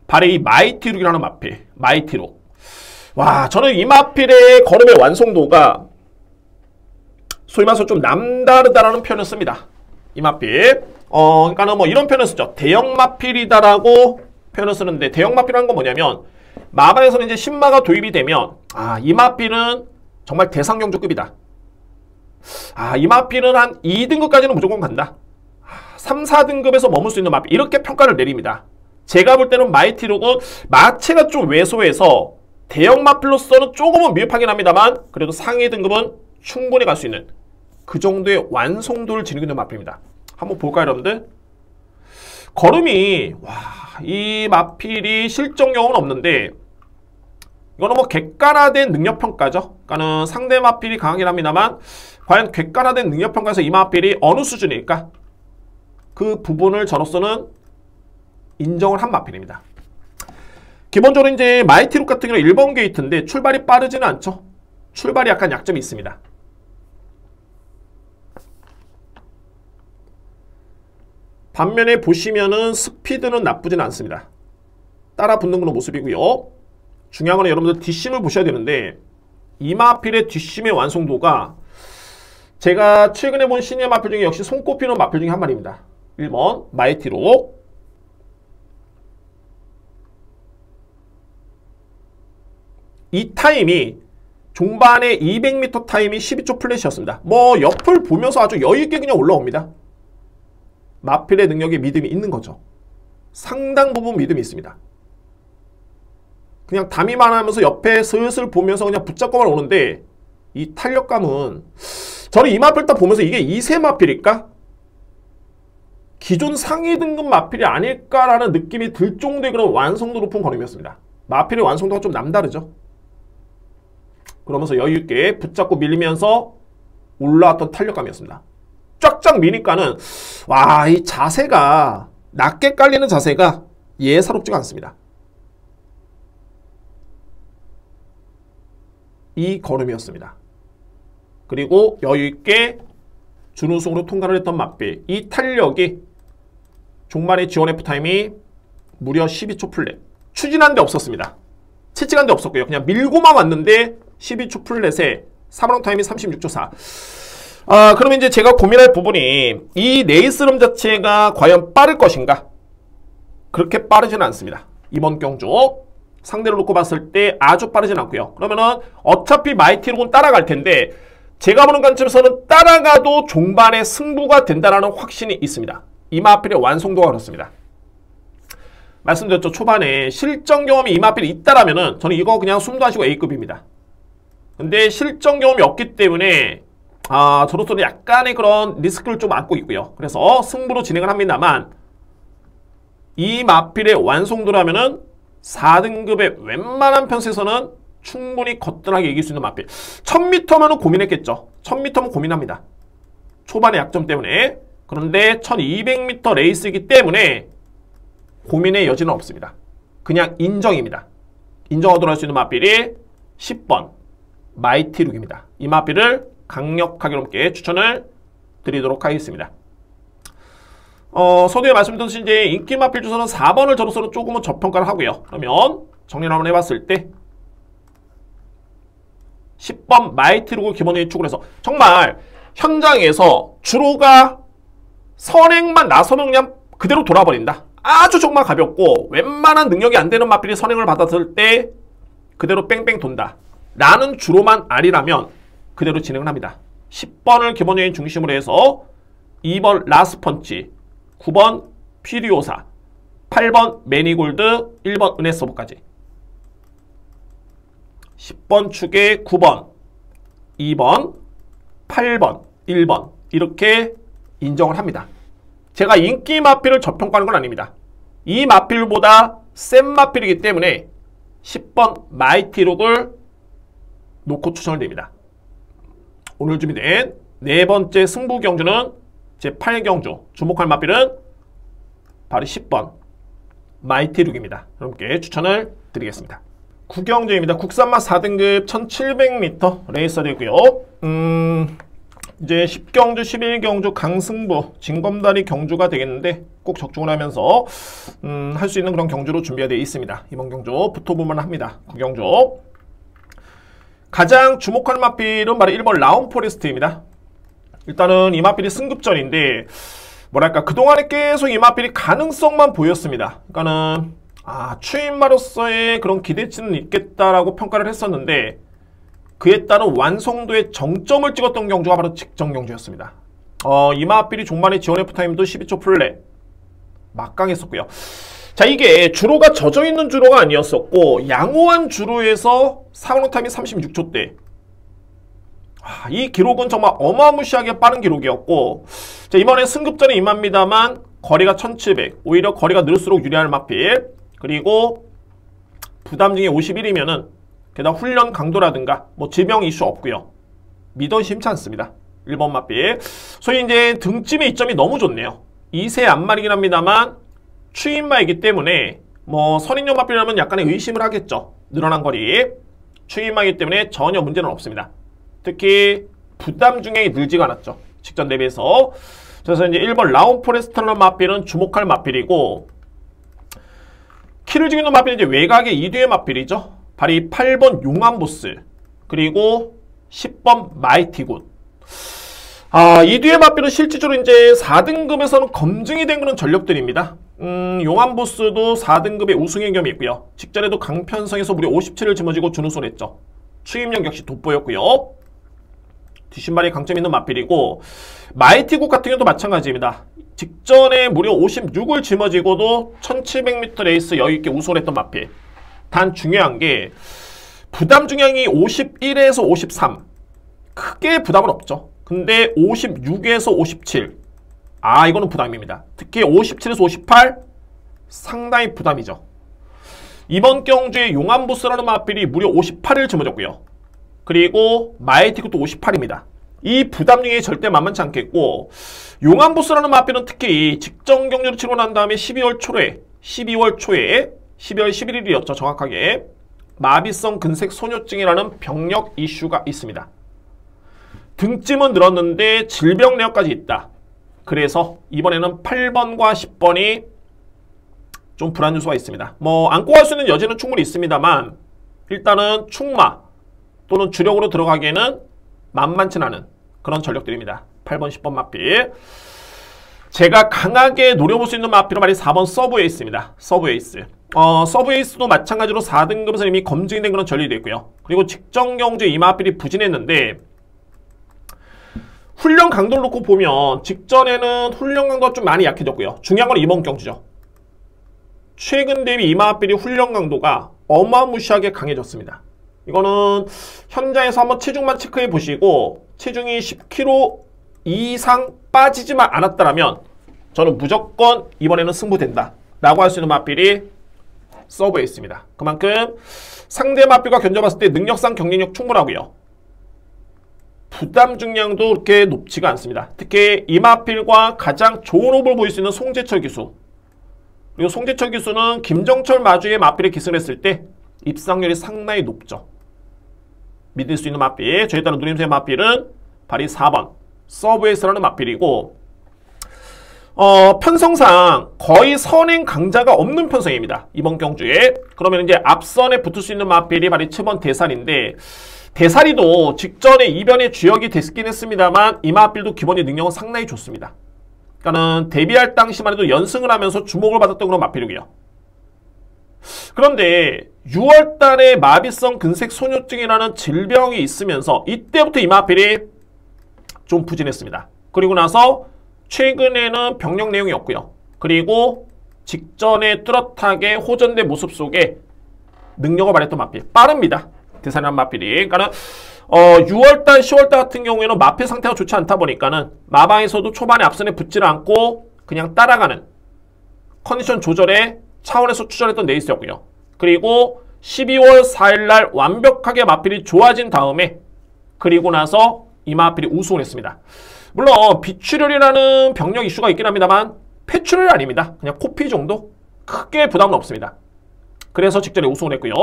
바로 이 마이티룩이라는 마필, 마이티룩. 와, 저는 이 마필의 걸음의 완성도가 소위 말해서 좀 남다르다라는 표현을 씁니다. 이 마필. 그러니까는 뭐 이런 표현을 쓰죠. 대형 마필이다라고 표현을 쓰는데 대형 마필이라는 건 뭐냐면 마반에서는 이제 신마가 도입이 되면 이 마필은 정말 대상경주급이다. 이 마필은 한 2등급까지는 무조건 간다. 3, 4등급에서 머물 수 있는 마필. 이렇게 평가를 내립니다. 제가 볼 때는 마이티룩은 마체가 좀 왜소해서 대형 마필로서는 조금은 미흡하긴 합니다만 그래도 상위 등급은 충분히 갈 수 있는 그 정도의 완성도를 지니고 있는 마필입니다. 한번 볼까요, 여러분들? 걸음이 이 마필이 실적 경우는 없는데 이거는 뭐 객관화된 능력평가죠. 그러니까는 상대 마필이 강하긴 합니다만 과연 객관화된 능력평가에서 이 마필이 어느 수준일까? 그 부분을 저로서는 인정을 한 마필입니다. 기본적으로 이제 마이티룩 같은 경우는 1번 게이트인데 출발이 빠르지는 않죠. 출발이 약간 약점이 있습니다. 반면에 보시면은 스피드는 나쁘진 않습니다. 따라 붙는 그런 모습이고요. 중요한 건 여러분들 뒷심을 보셔야 되는데 이 마필의 뒷심의 완성도가 제가 최근에 본 시니어 마필 중에 역시 손꼽히는 마필 중에 한 마리입니다. 1번 마이티룩. 이 타임이 종반에 200m 타임이 12초 플랫이었습니다. 뭐 옆을 보면서 아주 여유있게 그냥 올라옵니다. 마필의 능력에 믿음이 있는 거죠. 상당 부분 믿음이 있습니다. 그냥 담이만 하면서 옆에 슬슬 보면서 그냥 붙잡고만 오는데 이 탄력감은 저는 이 마필 딱 보면서 이게 2세 마필일까? 기존 상위 등급 마필이 아닐까라는 느낌이 들 정도의 그런 완성도 높은 걸음이었습니다. 마필의 완성도가 좀 남다르죠. 그러면서 여유있게 붙잡고 밀리면서 올라왔던 탄력감이었습니다. 쫙쫙 미니까는 이 자세가 낮게 깔리는 자세가 예사롭지가 않습니다. 이 걸음이었습니다. 그리고 여유있게 준우승으로 통과를 했던 맞비. 이 탄력이 종반의 지원 F타임이 무려 12초 플랫. 추진한 데 없었습니다. 채찍한 데 없었고요. 그냥 밀고만 왔는데 12초 플랫에 3번 타임이 36초 4. 그러면 이제 제가 고민할 부분이 이 레이스룸 자체가 과연 빠를 것인가? 그렇게 빠르지는 않습니다. 이번 경주 상대를 놓고 봤을 때 아주 빠르진 않고요. 그러면은 어차피 마이티록은 따라갈 텐데 제가 보는 관점에서는 따라가도 종반의 승부가 된다는 확신이 있습니다. 이마필의 완성도가 그렇습니다. 말씀드렸죠. 초반에 실전 경험이 이마필이 있다라면은 저는 이거 그냥 숨도 안 쉬고 A급입니다. 근데 실전 경험이 없기 때문에 저로서는 약간의 그런 리스크를 좀 안고 있고요. 그래서 승부로 진행을 합니다만 이 마필의 완성도라면은 4등급의 웬만한 편수에서는 충분히 거뜬하게 이길 수 있는 마필. 1000m면은 고민했겠죠. 1000m면 고민합니다. 초반의 약점 때문에. 그런데 1200m 레이스이기 때문에 고민의 여지는 없습니다. 그냥 인정입니다. 인정하도록 할 수 있는 마필이 10번 마이티룩입니다. 이 마필을 강력하게 넘게 추천을 드리도록 하겠습니다. 서두에 말씀드렸듯이 이제 인기 마필 주소는 4번을 저로서는 조금은 저평가를 하고요. 그러면 정리를 한번 해봤을 때 10번 마이티룩을 기본으로 예측을 해서 정말 현장에서 주로가 선행만 나서면 그냥 그대로 돌아버린다. 아주 정말 가볍고 웬만한 능력이 안 되는 마필이 선행을 받았을 때 그대로 뺑뺑 돈다 라는 주로만 아니라면 그대로 진행을 합니다. 10번을 기본 요인 중심으로 해서 2번 라스펀치, 9번 퓨리오사, 8번 매니골드, 1번 은혜서브까지 10번 축에 9번, 2번, 8번, 1번 이렇게 인정을 합니다. 제가 인기 마필을 저평가하는 건 아닙니다. 이 마필보다 센 마필이기 때문에 10번 마이티록을 놓고 추천을 드립니다. 오늘 준비된 네 번째 승부 경주는 제8경주 주목할 마필은 바로 10번 마이티룩입니다. 여러분께 추천을 드리겠습니다. 9경주입니다. 국산마 4등급 1700m 레이서 되고요. 이제 10경주, 11경주 강승부, 징검다리 경주가 되겠는데 꼭 적중을 하면서 할 수 있는 그런 경주로 준비가 되어 있습니다. 이번 경주 붙어보면 합니다. 9경주. 가장 주목하는 마필은 바로 1번 라운포레스트입니다. 일단은 이 마필이 승급전인데 뭐랄까 그동안에 계속 이 마필이 가능성만 보였습니다. 그러니까는 추임마로서의 그런 기대치는 있겠다라고 평가를 했었는데 그에 따른 완성도의 정점을 찍었던 경주가 바로 직전 경주였습니다. 이 마필이 종반의 지원 F타임도 12초 플랫 막강했었고요. 자, 이게 주로가 젖어있는 주로가 아니었었고 양호한 주로에서 상승 타임이 36초대. 이 기록은 정말 어마무시하게 빠른 기록이었고 자, 이번에 승급전에 임합니다만 거리가 1700 오히려 거리가 늘수록 유리한 마필 그리고 부담 중에 51이면은 게다가 훈련 강도라든가 뭐 지병 이슈 없고요. 믿어 심치 않습니다. 1번 마필. 소위 이제 등짐의 이점이 너무 좋네요. 2세 안말이긴 합니다만 추임마이기 때문에 뭐 선인용 마필이라면 약간의 의심을 하겠죠. 늘어난 거리. 추임마이기 때문에 전혀 문제는 없습니다. 특히 부담 중에 늘지가 않았죠. 직전 대비해서. 그래서 이제 1번 라운포레스터러 마필은 주목할 마필이고 키를 죽이는 마필은 이제 외곽의 2뒤의 마필이죠. 바로 이 8번 용암보스 그리고 10번 마이티굿. 이 뒤의 마필은 실질적으로 이제 4등급에서는 검증이 된 그런 전력들입니다. 용암보스도 4등급의 우승의 겸이 있고요. 직전에도 강편성에서 무려 57을 짊어지고 준우승을 했죠. 추임력 역시 돋보였고요. 뒷신발이 강점 있는 마필이고 마이티굿 같은 경우도 마찬가지입니다. 직전에 무려 56을 짊어지고도 1700m 레이스 여유있게 우승을 했던 마필. 단 중요한 게 부담 중량이 51에서 53 크게 부담은 없죠. 근데 56에서 57 이거는 부담입니다. 특히 57에서 58 상당히 부담이죠. 이번 경주에 용암보스라는 마필이 무려 58을 짊어졌고요. 그리고 마이티굿도 58입니다. 이 부담 중에 절대 만만치 않겠고 용암보스라는 마필은 특히 직전 경주를 치고 난 다음에 12월 초에 12월 11일이었죠. 정확하게 마비성 근색 소뇨증이라는 병력 이슈가 있습니다. 등짐은 늘었는데 질병 내역까지 있다. 그래서 이번에는 8번과 10번이 좀 불안 요소가 있습니다. 뭐 안고 갈 수 있는 여지는 충분히 있습니다만 일단은 충마 또는 주력으로 들어가기에는 만만치 않은 그런 전력들입니다. 8번, 10번 마필. 제가 강하게 노려볼 수 있는 마필은 말이 4번 서브 에이스입니다. 서브 에이스. 서브 에이스도 마찬가지로 4등급에서 이미 검증된 그런 전력이 됐고요. 그리고 직전 경주에 이 마필이 부진했는데 훈련 강도를 놓고 보면 직전에는 훈련 강도가 좀 많이 약해졌고요. 중요한 건 이번 경주죠. 최근 대비 이 마필이 훈련 강도가 어마무시하게 강해졌습니다. 이거는 현장에서 한번 체중만 체크해 보시고 체중이 10kg 이상 빠지지만 않았다면 저는 무조건 이번에는 승부된다 라고 할 수 있는 마필이 서브에 있습니다. 그만큼 상대 마필과 견뎌봤을 때 능력상 경쟁력 충분하고요. 부담 중량도 그렇게 높지가 않습니다. 특히 이 마필과 가장 좋은 호흡을 보일 수 있는 송재철 기수, 그리고 송재철 기수는 김정철 마주의 마필에 기승을 했을 때 입상률이 상당히 높죠. 믿을 수 있는 마필, 저에 따른 누림수의 마필은 발이 4번 서브에이스라는 마필이고 편성상 거의 선행 강자가 없는 편성입니다. 이번 경주에. 그러면 이제 앞선에 붙을 수 있는 마필이 발이 7번 대살인데 대살이도 직전에 이변의 주역이 됐긴 했습니다만 이 마필도 기본의 능력은 상당히 좋습니다. 그러니까는 데뷔할 당시만 해도 연승을 하면서 주목을 받았던 그런 마필이고요. 그런데 6월달에 마비성 근색 소뇨증이라는 질병이 있으면서 이때부터 이 마필이 좀 부진했습니다. 그리고 나서 최근에는 병력 내용이 없고요. 그리고 직전에 뚜렷하게 호전된 모습 속에 능력을 발휘했던 마필. 빠릅니다. 대산한 마필이. 그러니까 6월달, 10월달 같은 경우에는 마필 상태가 좋지 않다 보니까는 마방에서도 초반에 앞선에 붙지를 않고 그냥 따라가는 컨디션 조절에 차원에서 추천했던 레이스였고요. 그리고 12월 4일날 완벽하게 마필이 좋아진 다음에 그리고 나서 이 마필이 우승을 했습니다. 물론 비출혈이라는 병력 이슈가 있긴 합니다만 폐출혈이 아닙니다. 그냥 코피 정도? 크게 부담은 없습니다. 그래서 직전에 우승을 했고요.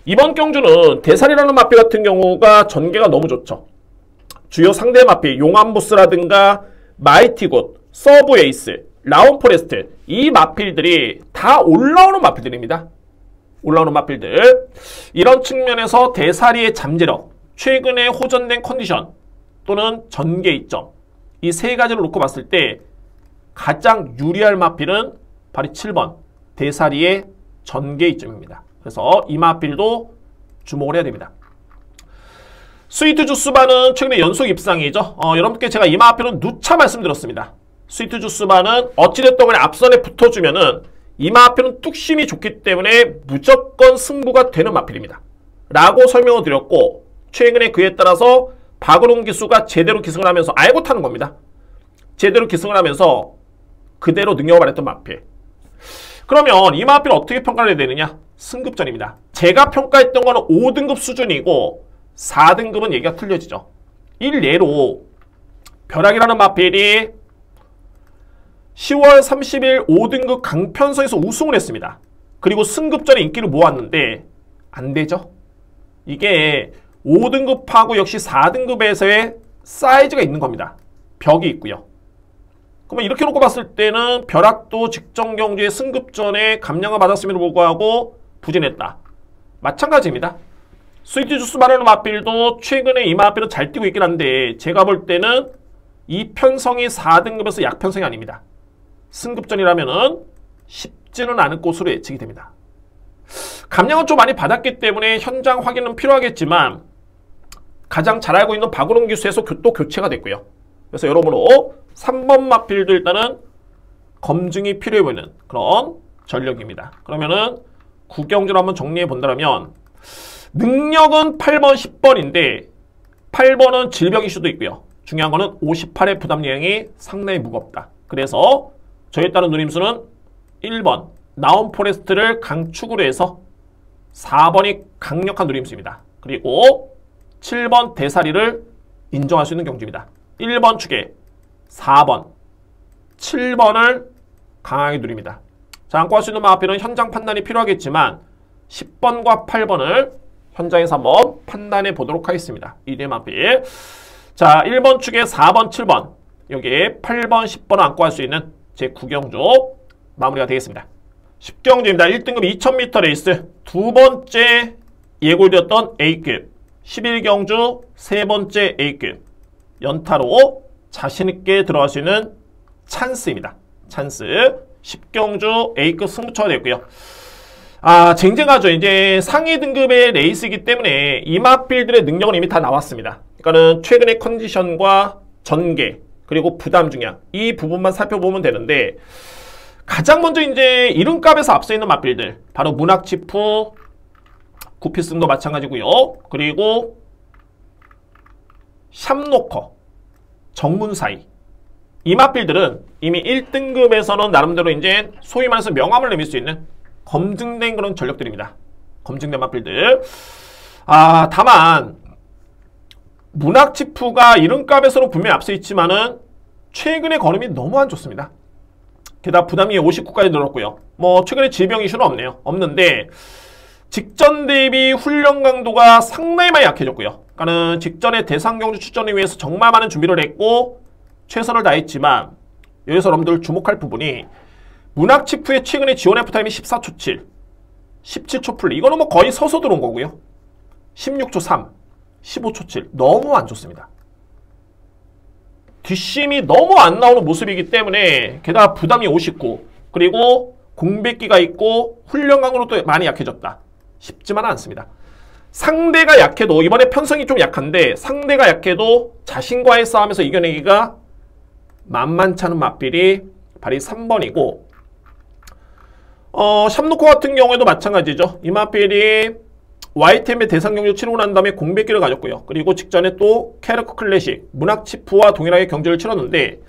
이번 경주는 대살이라는 마필 같은 경우가 전개가 너무 좋죠. 주요 상대 마필 용암보스라든가 마이티굿, 서브 에이스, 라운 포레스트 이 마필들이 다 올라오는 마필들입니다. 올라오는 마필들. 이런 측면에서 대사리의 잠재력, 최근에 호전된 컨디션 또는 전개 이점 이 세 가지를 놓고 봤을 때 가장 유리할 마필은 바로 7번 대사리의 전개 이점입니다. 그래서 이 마필도 주목을 해야 됩니다. 스위트 주스바는 최근에 연속 입상이죠. 여러분께 제가 이 마필은 누차 말씀드렸습니다. 스위트 주스바는 어찌됐든 간에 앞선에 붙어주면은 이 마필은 뚝심이 좋기 때문에 무조건 승부가 되는 마필입니다. 라고 설명을 드렸고 최근에 그에 따라서 박은홍 기수가 제대로 기승을 하면서 알고 타는 겁니다. 제대로 기승을 하면서 그대로 능력을 발휘했던 마필. 그러면 이 마필을 어떻게 평가를 해야 되느냐? 승급전입니다. 제가 평가했던 거는 5등급 수준이고 4등급은 얘기가 틀려지죠. 일례로 벼락이라는 마필이 10월 30일 5등급 강편성에서 우승을 했습니다. 그리고 승급전에 인기를 모았는데 안 되죠. 이게 5등급하고 역시 4등급에서의 사이즈가 있는 겁니다. 벽이 있고요. 그러면 이렇게 놓고 봤을 때는 벼락도 직전 경주의 승급전에 감량을 받았음에도 불구하고 부진했다. 마찬가지입니다. 스위트 주스 말하는 마필도 최근에 이 마필은 잘 뛰고 있긴 한데 제가 볼 때는 이 편성이 4등급에서 약편성이 아닙니다. 승급전이라면은 쉽지는 않을 것으로 예측이 됩니다. 감량은 좀 많이 받았기 때문에 현장 확인은 필요하겠지만 가장 잘 알고 있는 박은홍 기수에서 또 교체가 됐고요. 그래서 여러모로 3번 마필도 일단은 검증이 필요해 보이는 그런 전력입니다. 그러면은 구경주로 한번 정리해 본다면 능력은 8번, 10번인데 8번은 질병 이슈도 있고요. 중요한 거는 58의 부담량이 상당히 무겁다. 그래서 저에 따른 누림수는 1번 나온 포레스트를 강축으로 해서 4번이 강력한 누림수입니다. 그리고 7번 대사리를 인정할 수 있는 경주입니다. 1번 축에 4번, 7번을 강하게 누립니다. 자, 안고 할 수 있는 마필은 현장 판단이 필요하겠지만 10번과 8번을 현장에서 한번 판단해 보도록 하겠습니다. 1회 마필. 자, 1번 축에 4번, 7번, 여기에 8번, 10번을 안고 할 수 있는 제9경주 마무리가 되겠습니다. 10경주입니다. 1등급 2000m 레이스 두 번째 예골되었던 A급 11경주 세 번째 A급 연타로 자신있게 들어갈 수 있는 찬스입니다. 찬스 10경주 A급 승부처가 됐고요. 쟁쟁하죠. 이제 상위 등급의 레이스이기 때문에 이마필들의 능력은 이미 다 나왔습니다. 그러니까는 최근의 컨디션과 전개 그리고 부담 중량 이 부분만 살펴보면 되는데 가장 먼저 이제 이름값에서 앞서 있는 마필들 바로 문학치프 구피승도 마찬가지고요. 그리고 샵노커 정문사이 이 마필들은 이미 1등급에서는 나름대로 이제 소위 말해서 명함을 내밀 수 있는 검증된 그런 전력들입니다. 검증된 마필들. 다만 문학치프가 이름값에서는 분명히 앞서 있지만은 최근의 걸음이 너무 안 좋습니다. 게다가 부담이 59까지 늘었고요. 뭐 최근에 질병 이슈는 없네요. 없는데 직전 대비 훈련 강도가 상당히 많이 약해졌고요. 그러니까는 직전에 대상경주 출전을 위해서 정말 많은 준비를 했고 최선을 다했지만 여기서 여러분들 주목할 부분이 문학치프의 최근에 지원 F타임이 14초 7, 17초 풀리 이거는 뭐 거의 서서 들어온 거고요. 16초 3, 15초 7 너무 안 좋습니다. 뒷심이 너무 안 나오는 모습이기 때문에 게다가 부담이 59 그리고 공백기가 있고 훈련 강도로 또 많이 약해졌다. 쉽지만은 않습니다. 상대가 약해도 이번에 편성이 좀 약한데 상대가 약해도 자신과의 싸움에서 이겨내기가 만만치 않은 맞빌이 발이 3번이고 샵노코 같은 경우에도 마찬가지죠. 이 맞빌이 YTM의 대상 경주 치르고 난 다음에 공백기를 가졌고요. 그리고 직전에 또 캐르크 클래식 문학치프와 동일하게 경주를 치렀는데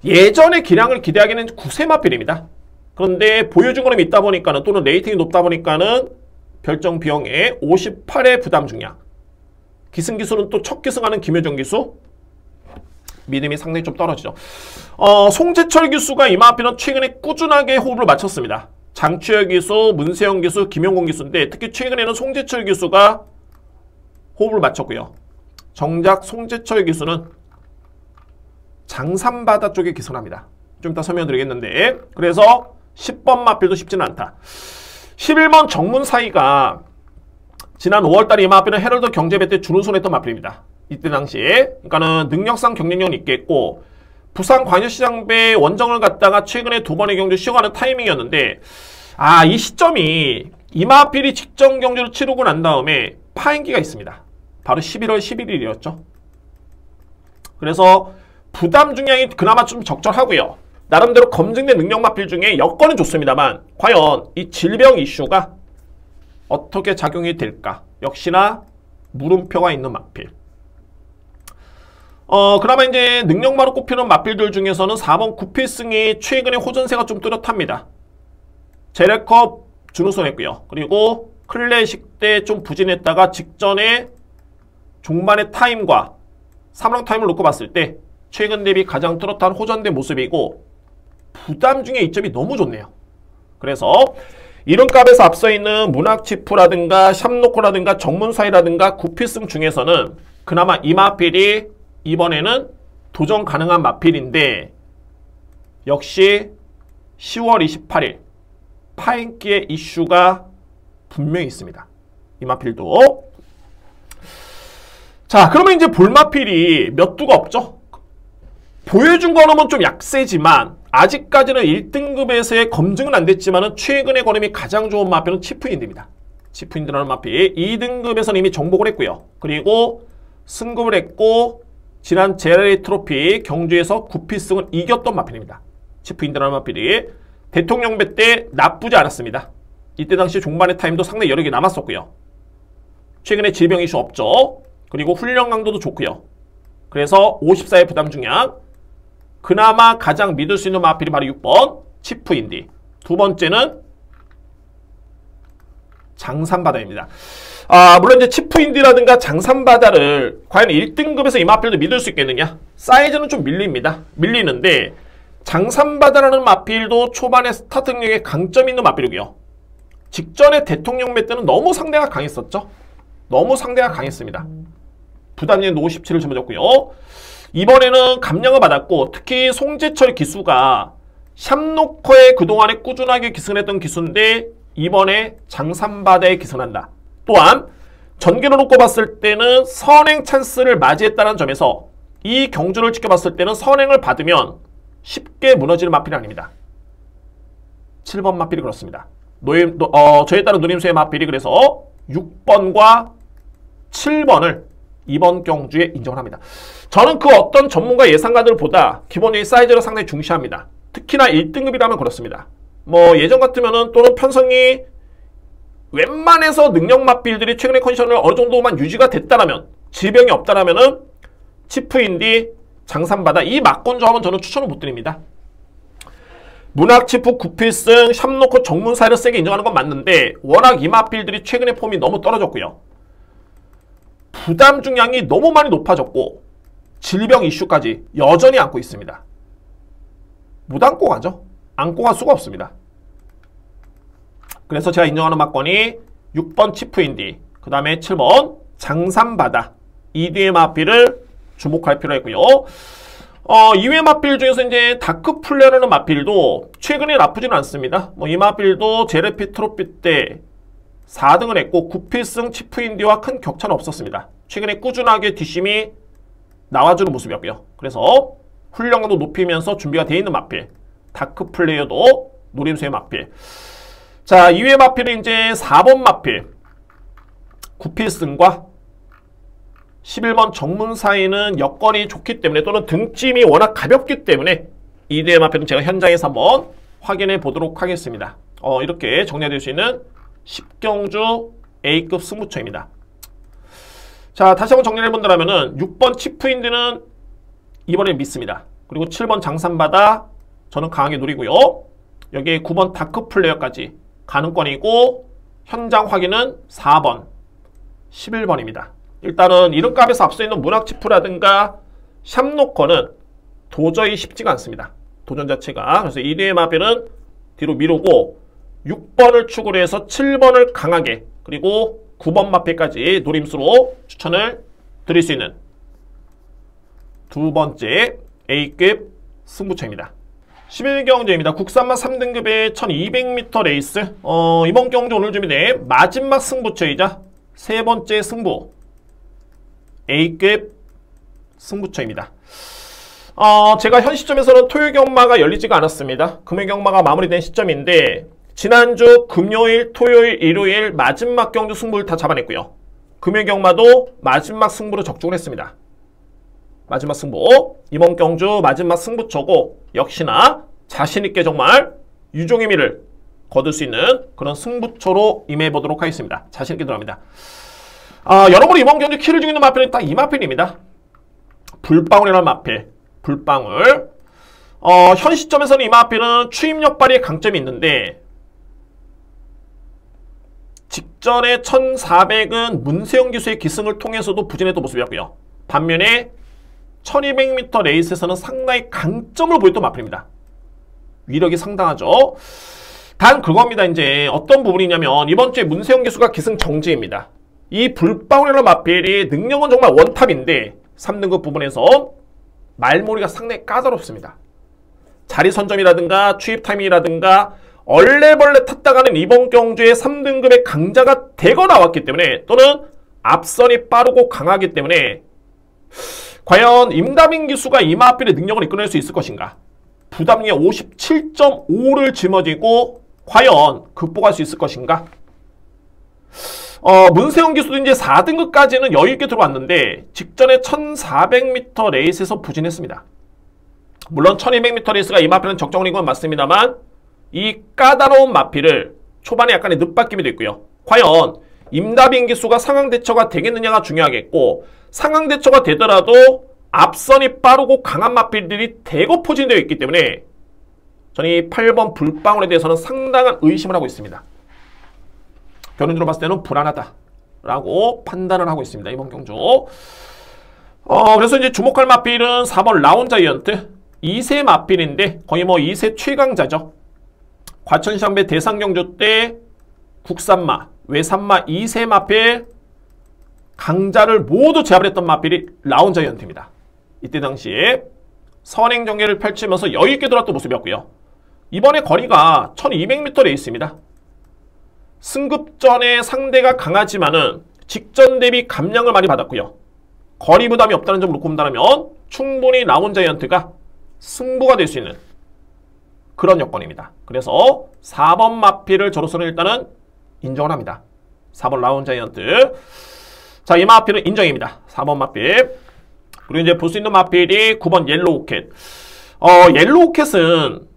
예전의 기량을 기대하기는 9세 맞빌입니다. 그런데 보여준 거는 있다 보니까는 또는 레이팅이 높다 보니까는 별정 비용에 58의 부담 중량 기승 기수는 또 첫 기승하는 김효정 기수 믿음이 상당히 좀 떨어지죠. 송재철 기수가 이마필은 최근에 꾸준하게 호흡을 맞췄습니다. 장추열 기수, 문세영 기수, 김용곤 기수인데 특히 최근에는 송재철 기수가 호흡을 맞췄고요. 정작 송재철 기수는 장산바다 쪽에 기선합니다. 좀 이따 설명드리겠는데 그래서 10번 마필도 쉽지는 않다. 11번 정문사이가 지난 5월달에 이 마필은 헤럴드 경제배 때 준우승을 했던 마필입니다. 이때 당시에 그러니까는 능력상 경쟁력은 있겠고 부산 광역시장배 원정을 갔다가 최근에 두 번의 경주 쉬어가는 타이밍이었는데 이 시점이 이마필이 직전 경주를 치르고 난 다음에 파행기가 있습니다. 바로 11월 11일이었죠. 그래서 부담 중량이 그나마 좀 적절하고요. 나름대로 검증된 능력 마필 중에 여건은 좋습니다만 과연 이 질병 이슈가 어떻게 작용이 될까? 역시나 물음표가 있는 마필. 그나마 이제 능력마로 꼽히는 마필들 중에서는 4번 구필승이 최근에 호전세가 좀 뚜렷합니다. 제레컵 준우승 했고요. 그리고 클래식 때 좀 부진했다가 직전에 종반의 타임과 3랑 타임을 놓고 봤을 때 최근 대비 가장 뚜렷한 호전된 모습이고 부담 중에 이점이 너무 좋네요. 그래서 이름값에서 앞서 있는 문학치프라든가 샵노코라든가 정문사이라든가 구필승 중에서는 그나마 이 마필이 이번에는 도전 가능한 마필인데 역시 10월 28일 파행기의 이슈가 분명히 있습니다. 이 마필도. 자, 그러면 이제 볼마필이 몇 두가 없죠? 보여준 거는 좀 약세지만 아직까지는 1등급에서의 검증은 안 됐지만 최근의 걸음이 가장 좋은 마필은 치프인드입니다. 치프인드라는 마필 2등급에서는 이미 정복을 했고요. 그리고 승급을 했고 지난 제라리 트로피 경주에서 구피승을 이겼던 마필입니다. 치프인드라는 마필이 대통령배 때 나쁘지 않았습니다. 이때 당시 종반의 타임도 상당히 여러 개 남았었고요. 최근에 질병 이슈 없죠. 그리고 훈련 강도도 좋고요. 그래서 54의 부담 중량 그나마 가장 믿을 수 있는 마필이 바로 6번 치프인디. 두 번째는 장산바다입니다. 물론 이제 치프인디라든가 장산바다를 과연 1등급에서 이 마필도 믿을 수 있겠느냐? 사이즈는 좀 밀리는데 장산바다라는 마필도 초반에 스타트 능력에 강점이 있는 마필이고요. 직전에 대통령배 때는 너무 상대가 강했었죠. 너무 상대가 강했습니다. 부담리는 57을 짊어졌고요. 이번에는 감량을 받았고 특히 송재철 기수가 샵노커에 그동안에 꾸준하게 기승했던 기수인데 이번에 장삼바다에 기승한다. 또한 전개로 놓고 봤을 때는 선행 찬스를 맞이했다는 점에서 이 경주를 지켜봤을 때는 선행을 받으면 쉽게 무너지는 마필이 아닙니다. 7번 마필이 그렇습니다. 저에 따른 누림수의 마필이 그래서 6번과 7번을 이번 경주에 인정을 합니다. 저는 그 어떤 전문가 예상가들보다 기본적인 사이즈를 상당히 중시합니다. 특히나 1등급이라면 그렇습니다. 뭐 예전 같으면은 또는 편성이 웬만해서 능력 마필들이 최근의 컨디션을 어느 정도만 유지가 됐다라면 질병이 없다라면은 치프인디 장삼바다 이 막권 조합은 저는 추천을 못 드립니다. 문학 치프 9필승 샵노커 정문사를 세게 인정하는 건 맞는데 워낙 이 마필들이 최근의 폼이 너무 떨어졌고요. 부담 중량이 너무 많이 높아졌고 질병 이슈까지 여전히 안고 있습니다. 못 안고 가죠. 안고 갈 수가 없습니다. 그래서 제가 인정하는 막권이 6번 치프인디, 그 다음에 7번 장삼바다 이 뒤의 마필을 주목할 필요가 있고요. 이외 마필 중에서 이제 다크플레어라는 마필도 최근에 나쁘지는 않습니다. 뭐 이 마필도 제레피 트로피 때 4등을 했고 9필승 치프인디와 큰 격차는 없었습니다. 최근에 꾸준하게 뒷심이 나와주는 모습이었고요. 그래서 훈련감도 높이면서 준비가 되어 있는 마필, 다크플레이어도 노림수의 마필. 자, 이외의 마필은 이제 4번 마필 9필승과 11번 정문 사이는 여건이 좋기 때문에 또는 등짐이 워낙 가볍기 때문에 이 대의 마필은 제가 현장에서 한번 확인해 보도록 하겠습니다. 이렇게 정리될 수 있는 10경주 A급 승부처입니다. 자, 다시 한번 정리를 해본다면은 6번 치프인드는 이번에 믿습니다. 그리고 7번 장삼바다 저는 강하게 노리고요. 여기에 9번 다크플레이어까지 가능권이고 현장 확인은 4번, 11번입니다. 일단은 이름값에서 앞서 있는 문학치프라든가 샵노커는 도저히 쉽지가 않습니다. 도전 자체가. 그래서 2대의 마필은 뒤로 미루고 6번을 축으로 해서 7번을 강하게 그리고 9번 마필까지 노림수로 추천을 드릴 수 있는 두 번째 A급 승부처입니다. 11경주입니다. 국산마 3등급의 1200m 레이스. 이번 경주 오늘 준비된 마지막 승부처이자 세 번째 승부 A급 승부처입니다. 제가 현 시점에서는 토요일 경마가 열리지가 않았습니다. 금요일 경마가 마무리된 시점인데 지난주 금요일, 토요일, 일요일 마지막 경주 승부를 다 잡아냈고요. 금요일 경마도 마지막 승부로 적중을 했습니다. 마지막 승부, 이번 경주 마지막 승부처고 역시나 자신있게 정말 유종의 미를 거둘 수 있는 그런 승부처로 임해보도록 하겠습니다. 자신있게 들어갑니다. 여러분 이번 경주 키를 죽이는 마필은 딱 이 마필입니다. 불방울이라는 마필. 불방울. 현 시점에서는 이 마필은 추임력 발휘의 강점이 있는데 직전에 1400은 문세영 기수의 기승을 통해서도 부진했던 모습이었고요. 반면에 1200m 레이스에서는 상당히 강점을 보였던 마필입니다. 위력이 상당하죠. 단 그겁니다. 이제 어떤 부분이냐면 이번 주에 문세영 기수가 기승 정지입니다. 이 불방울이라는 마필이 능력은 정말 원탑인데 3등급 부분에서 말몰이가 상당히 까다롭습니다. 자리 선점이라든가 추입 타이밍이라든가 얼레벌레 탔다가는 이번 경주에 3등급의 강자가 대거 나왔기 때문에 또는 앞선이 빠르고 강하기 때문에 과연 임다빈 기수가 이 마필의 능력을 이끌어낼 수 있을 것인가? 부담이 57.5를 짊어지고 과연 극복할 수 있을 것인가? 문세영 기수도 이제 4등급까지는 여유있게 들어왔는데 직전에 1400m 레이스에서 부진했습니다. 물론 1200m 레이스가 이 마필은 적정인 건 맞습니다만 이 까다로운 마필을 초반에 약간의 늦바뀜이 됐고요. 과연 임다빈 기수가 상황 대처가 되겠느냐가 중요하겠고 상황 대처가 되더라도 앞선이 빠르고 강한 마필들이 대거 포진되어 있기 때문에 저는 이 8번 불방울에 대해서는 상당한 의심을 하고 있습니다. 결론적으로 봤을 때는 불안하다라고 판단을 하고 있습니다. 이번 경주. 그래서 이제 주목할 마필은 4번 라온자이언트. 2세 마필인데 거의 뭐 2세 최강자죠. 과천시장배 대상경주 때 국산마, 외산마 2세 마필 강자를 모두 제압을 했던 마필이 라운자이언트입니다. 이때 당시에 선행전개를 펼치면서 여유있게 들어왔던 모습이었고요. 이번에 거리가 1200m 레이스입니다. 승급전에 상대가 강하지만은 직전 대비 감량을 많이 받았고요. 거리 부담이 없다는 점을 놓고 본다면 충분히 라운자이언트가 승부가 될 수 있는 그런 여건입니다. 그래서 4번 마필을 저로서는 일단은 인정을 합니다. 4번 라운자이언트. 자, 이 마필은 인정입니다. 4번 마필. 그리고 이제 볼 수 있는 마필이 9번 옐로우캣. 옐로우캣은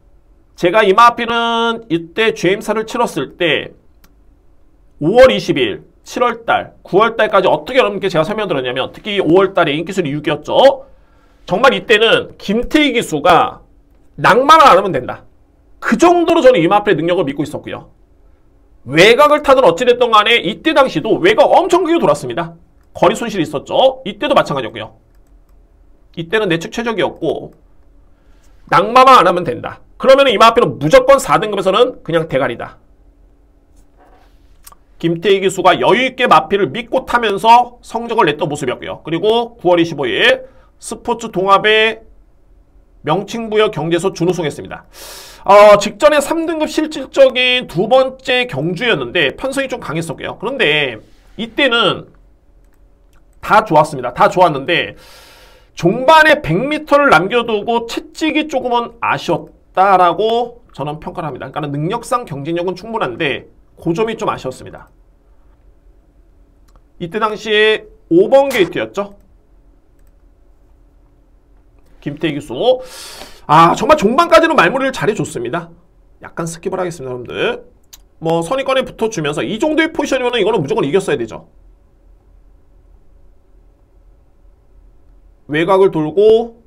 제가 이 마필은 이때 GM사를 치렀을 때 5월 20일, 7월달, 9월달까지 어떻게 여러분께 제가 설명드렸냐면 특히 5월달에 인기순위 6위였죠. 정말 이때는 김태희 기수가 낭만을 안 하면 된다. 그 정도로 저는 이 마필의 능력을 믿고 있었고요. 외곽을 타든 어찌됐든 간에 이때 당시도 외곽 엄청 크게 돌았습니다. 거리 손실이 있었죠. 이때도 마찬가지였고요. 이때는 내측 최적이었고 낭만만 안 하면 된다. 그러면 이 마필은 무조건 4등급에서는 그냥 대가리다. 김태희 기수가 여유있게 마필을 믿고 타면서 성적을 냈던 모습이었고요. 그리고 9월 25일 스포츠 동합의 명칭부여 경제소 준우승했습니다. 직전에 3등급 실질적인 두 번째 경주였는데 편성이 좀 강했었고요. 그런데 이때는 다 좋았습니다. 다 좋았는데 종반에 100m를 남겨두고 채찍이 조금은 아쉬웠다라고 저는 평가를 합니다. 그러니까 능력상 경쟁력은 충분한데 그 점이 좀 아쉬웠습니다. 이때 당시에 5번 게이트였죠. 김태희 기수. 정말 종반까지는 말무리를 잘해줬습니다. 약간 스킵을 하겠습니다, 여러분들. 뭐 선의권에 붙어주면서 이 정도의 포지션이면 이거는 무조건 이겼어야 되죠. 외곽을 돌고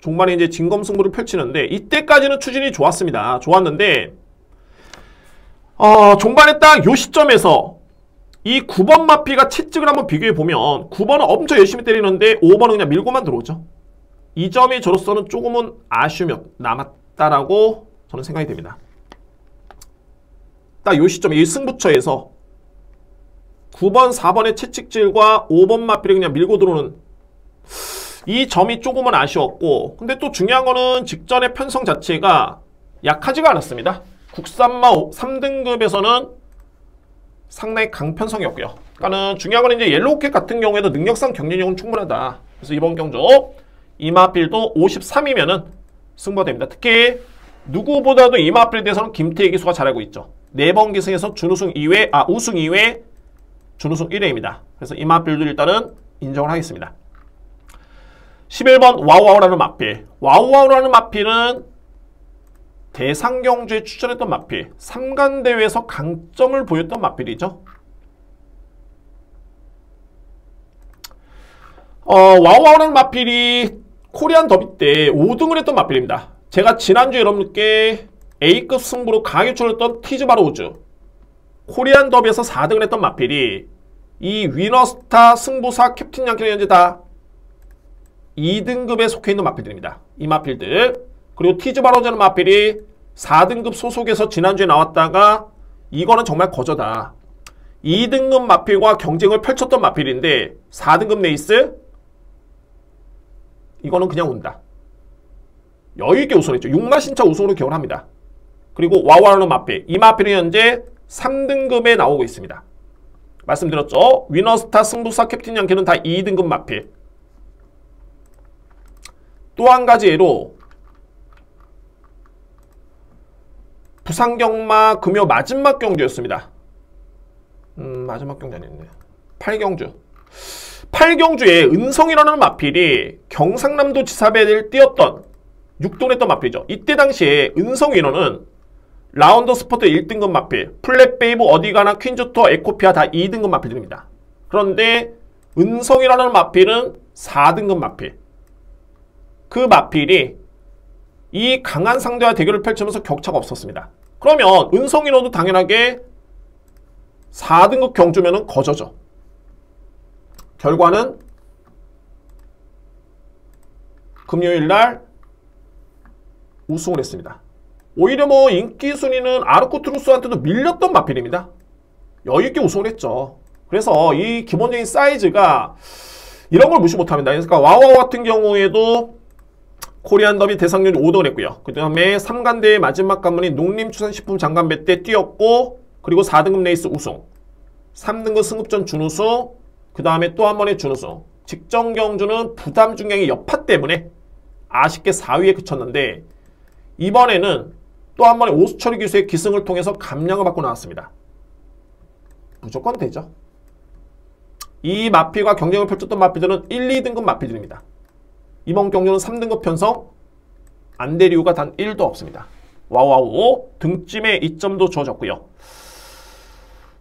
종반에 이제 진검승부를 펼치는데 이때까지는 추진이 좋았습니다. 좋았는데 종반에 딱 요 시점에서 이 9번 마피가 채찍을 한번 비교해보면 9번은 엄청 열심히 때리는데 5번은 그냥 밀고만 들어오죠. 이 점이 저로서는 조금은 아쉬움이 남았다라고 저는 생각이 됩니다. 딱 요 시점에 이 승부처에서 9번, 4번의 채찍질과 5번 마피를 그냥 밀고 들어오는 이 점이 조금은 아쉬웠고 근데 또 중요한 거는 직전의 편성 자체가 약하지가 않았습니다. 국산마 3등급에서는 상당히 강편성이었고요. 그러니까는 중요한 건 이제 옐로우캣 같은 경우에도 능력상 경쟁력은 충분하다. 그래서 이번 경주 이마필도 53이면은 승부가 됩니다. 특히 누구보다도 이마필에 대해서는 김태희 기수가 잘 알고 있죠. 4번 기승에서 준우승 2회, 우승 2회, 준우승 1회입니다. 그래서 이마필도 일단은 인정을 하겠습니다. 11번 와우와우라는 마필. 와우와우라는 마필은 대상경주에 출전했던 마필. 3간대회에서 강점을 보였던 마필이죠. 와우와우라는 마필이 코리안 더비 때 5등을 했던 마필입니다. 제가 지난주에 여러분께 A급 승부로 강하게 출했던 티즈바로우즈 코리안 더비에서 4등을 했던 마필이 이 위너스타 승부사 캡틴 양키는 현재 다 2등급에 속해 있는 마필들입니다. 이 마필들. 그리고 티즈바로우즈는 마필이 4등급 소속에서 지난주에 나왔다가 이거는 정말 거저다. 2등급 마필과 경쟁을 펼쳤던 마필인데 4등급 레이스 이거는 그냥 온다. 여유있게 우승했죠. 6마신차 우승으로 기억을 합니다. 그리고 와우와우라는 마필. 이 마필은 현재 3등급에 나오고 있습니다. 말씀드렸죠. 위너스타 승부사 캡틴 양키는 다 2등급 마필. 또 한 가지 예로 부산경마 금요 마지막 경주였습니다. 마지막 경주 아니었네요. 8경주. 8경주에 은성이라는 마필이 경상남도 지사배를 뛰었던 6등을 했던 마필이죠. 이때 당시에 은성 인원은 라운더 스포트 1등급 마필, 플랫베이브 어디가나 퀸즈투어 에코피아 다 2등급 마필들입니다. 그런데 은성이라는 마필은 4등급 마필. 그 마필이 이 강한 상대와 대결을 펼치면서 격차가 없었습니다. 그러면 은성인원도 당연하게 4등급 경주면은 거저죠. 결과는 금요일날 우승을 했습니다. 오히려 뭐 인기 순위는 아르코트루스한테도 밀렸던 마필입니다. 여유있게 우승을 했죠. 그래서 이 기본적인 사이즈가 이런 걸 무시 못합니다. 그러니까 와우와우 같은 경우에도 코리안 더비 대상률 5등을 했고요. 그 다음에 3간대의 마지막 관문인 농림축산식품 장관배 때 뛰었고, 그리고 4등급 레이스 우승, 3등급 승급전 준우승, 그 다음에 또 한 번의 준우승. 직전 경주는 부담 중량의 여파 때문에 아쉽게 4위에 그쳤는데, 이번에는 또 한 번의 오수철 기수의 기승을 통해서 감량을 받고 나왔습니다. 무조건 되죠. 이 마필과 경쟁을 펼쳤던 마필들은 1, 2등급 마필들입니다. 이번 경주는 3등급 편성, 안 될 이유가 단 1도 없습니다. 와우와우 등짐에 2점도 주어졌고요.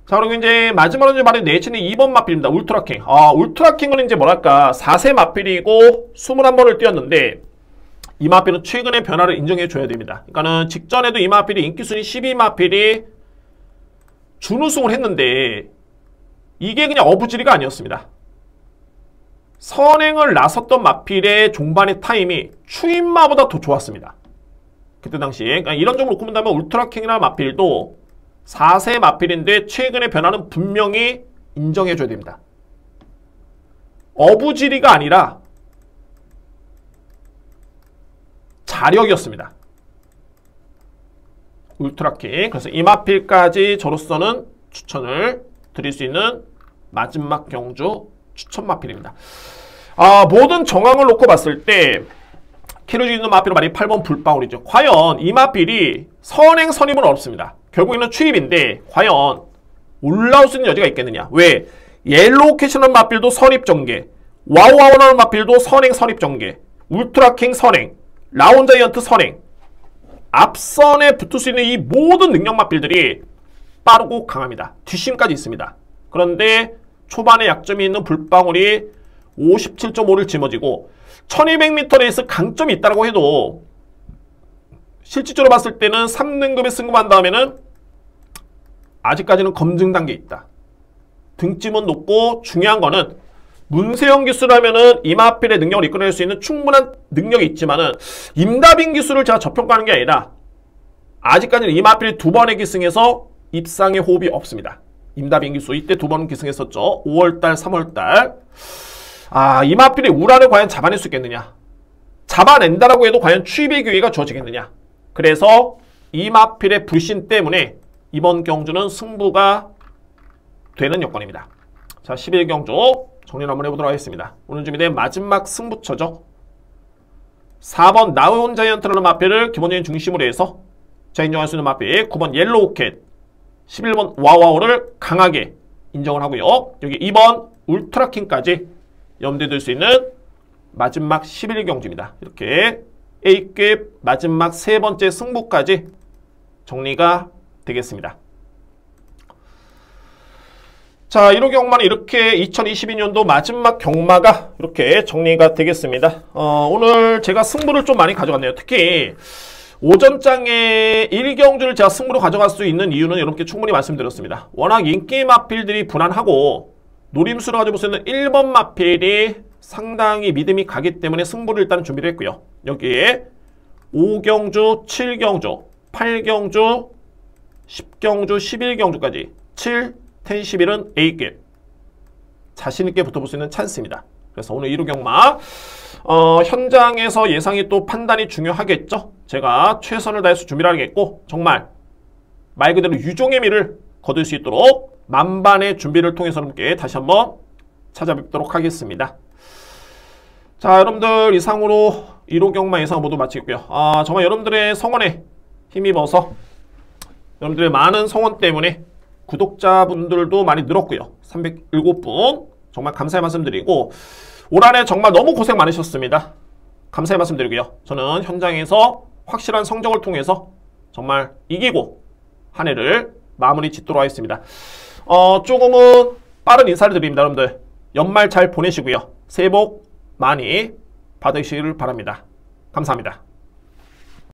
자, 그리고 이제 마지막으로 이제 말해 내치는 2번 마필입니다. 울트라킹. 울트라킹은 이제 뭐랄까 4세 마필이고 21번을 뛰었는데, 이 마필은 최근의 변화를 인정해 줘야 됩니다. 그러니까는 직전에도 이 마필이 인기순위 12마필이 준우승을 했는데 이게 그냥 어부지리가 아니었습니다. 선행을 나섰던 마필의 종반의 타임이 추임마보다 더 좋았습니다. 그때 당시에. 그러니까 이런 점을 놓고 본다면 울트라킹이나 마필도 4세 마필인데 최근의 변화는 분명히 인정해 줘야 됩니다. 어부지리가 아니라 자력이었습니다. 울트라킹. 그래서 이 마필까지 저로서는 추천을 드릴 수 있는 마지막 경주 추천 마필입니다. 모든 정황을 놓고 봤을 때 키로주 있는 마필은 많이 8번 불방울이죠. 과연 이 마필이 선행 선임은 어렵습니다. 결국에는 추입인데 과연 올라올 수 있는 여지가 있겠느냐. 왜? 옐로우 캐시는 마필도 선입 전개, 와우와우라는 마필도 선행 선입 전개, 울트라킹 선행, 라온자이언트 선행, 앞선에 붙을 수 있는 이 모든 능력 마필들이 빠르고 강합니다. 뒷심까지 있습니다. 그런데 초반에 약점이 있는 불방울이 57.5를 짊어지고 1200m 레이스 강점이 있다고 해도 실질적으로 봤을 때는 3등급에 승급한 다음에는 아직까지는 검증 단계에 있다. 등짐은 높고 중요한 거는 문세영 기수라면은 이마필의 능력을 이끌어낼 수 있는 충분한 능력이 있지만은 임다빈 기수를 제가 저평가하는 게 아니라 아직까지는 이마필이 2번의 기승에서 입상의 호흡이 없습니다. 임다빈 기수 이때 2번 기승했었죠. 5월달, 3월달. 이마필의 우라를 과연 잡아낼 수 있겠느냐. 잡아낸다라고 해도 과연 추입의 기회가 주어지겠느냐. 그래서 이마필의 불신 때문에 이번 경주는 승부가 되는 여건입니다. 자, 11경주 정리를 한번 해보도록 하겠습니다. 오늘 준비된 마지막 승부처죠. 4번 나온 자이언트라는 마필을 기본적인 중심으로 해서 자 인정할 수 있는 마필 9번 옐로우캣, 11번 와와오를 강하게 인정을 하고요. 여기 2번 울트라킹까지 염두에 둘 수 있는 마지막 11경주입니다. 이렇게 A급 마지막 세 번째 승부까지 정리가 되겠습니다. 자, 1호 경마는 이렇게 2022년도 마지막 경마가 이렇게 정리가 되겠습니다. 오늘 제가 승부를 좀 많이 가져갔네요. 특히 오전장에 1경주를 제가 승부로 가져갈 수 있는 이유는 여러분께 충분히 말씀드렸습니다. 워낙 인기 마필들이 분한하고 노림수를 가지고 볼 수 있는 1번 마필이 상당히 믿음이 가기 때문에 승부를 일단 준비를 했고요. 여기에 5경주, 7경주, 8경주, 10경주, 11경주까지 7, 10, 11은 A급 자신있게 붙어볼 수 있는 찬스입니다. 그래서 오늘 1호 경마 현장에서 예상이 또 판단이 중요하겠죠. 제가 최선을 다해서 준비를 하겠고 정말 말 그대로 유종의 미를 거둘 수 있도록 만반의 준비를 통해서 여러분께 다시 한번 찾아뵙도록 하겠습니다. 자, 여러분들 이상으로 1호 경마 예상 모두 마치고요. 정말 여러분들의 성원에 힘입어서 여러분들의 많은 성원 때문에 구독자분들도 많이 늘었고요. 307분 정말 감사의 말씀드리고 올 한해 정말 너무 고생 많으셨습니다. 감사의 말씀드리고요. 저는 현장에서 확실한 성적을 통해서 정말 이기고 한 해를 마무리 짓도록 하겠습니다. 조금은 빠른 인사를 드립니다. 여러분들 연말 잘 보내시고요. 새해 복 많이 받으시길 바랍니다. 감사합니다.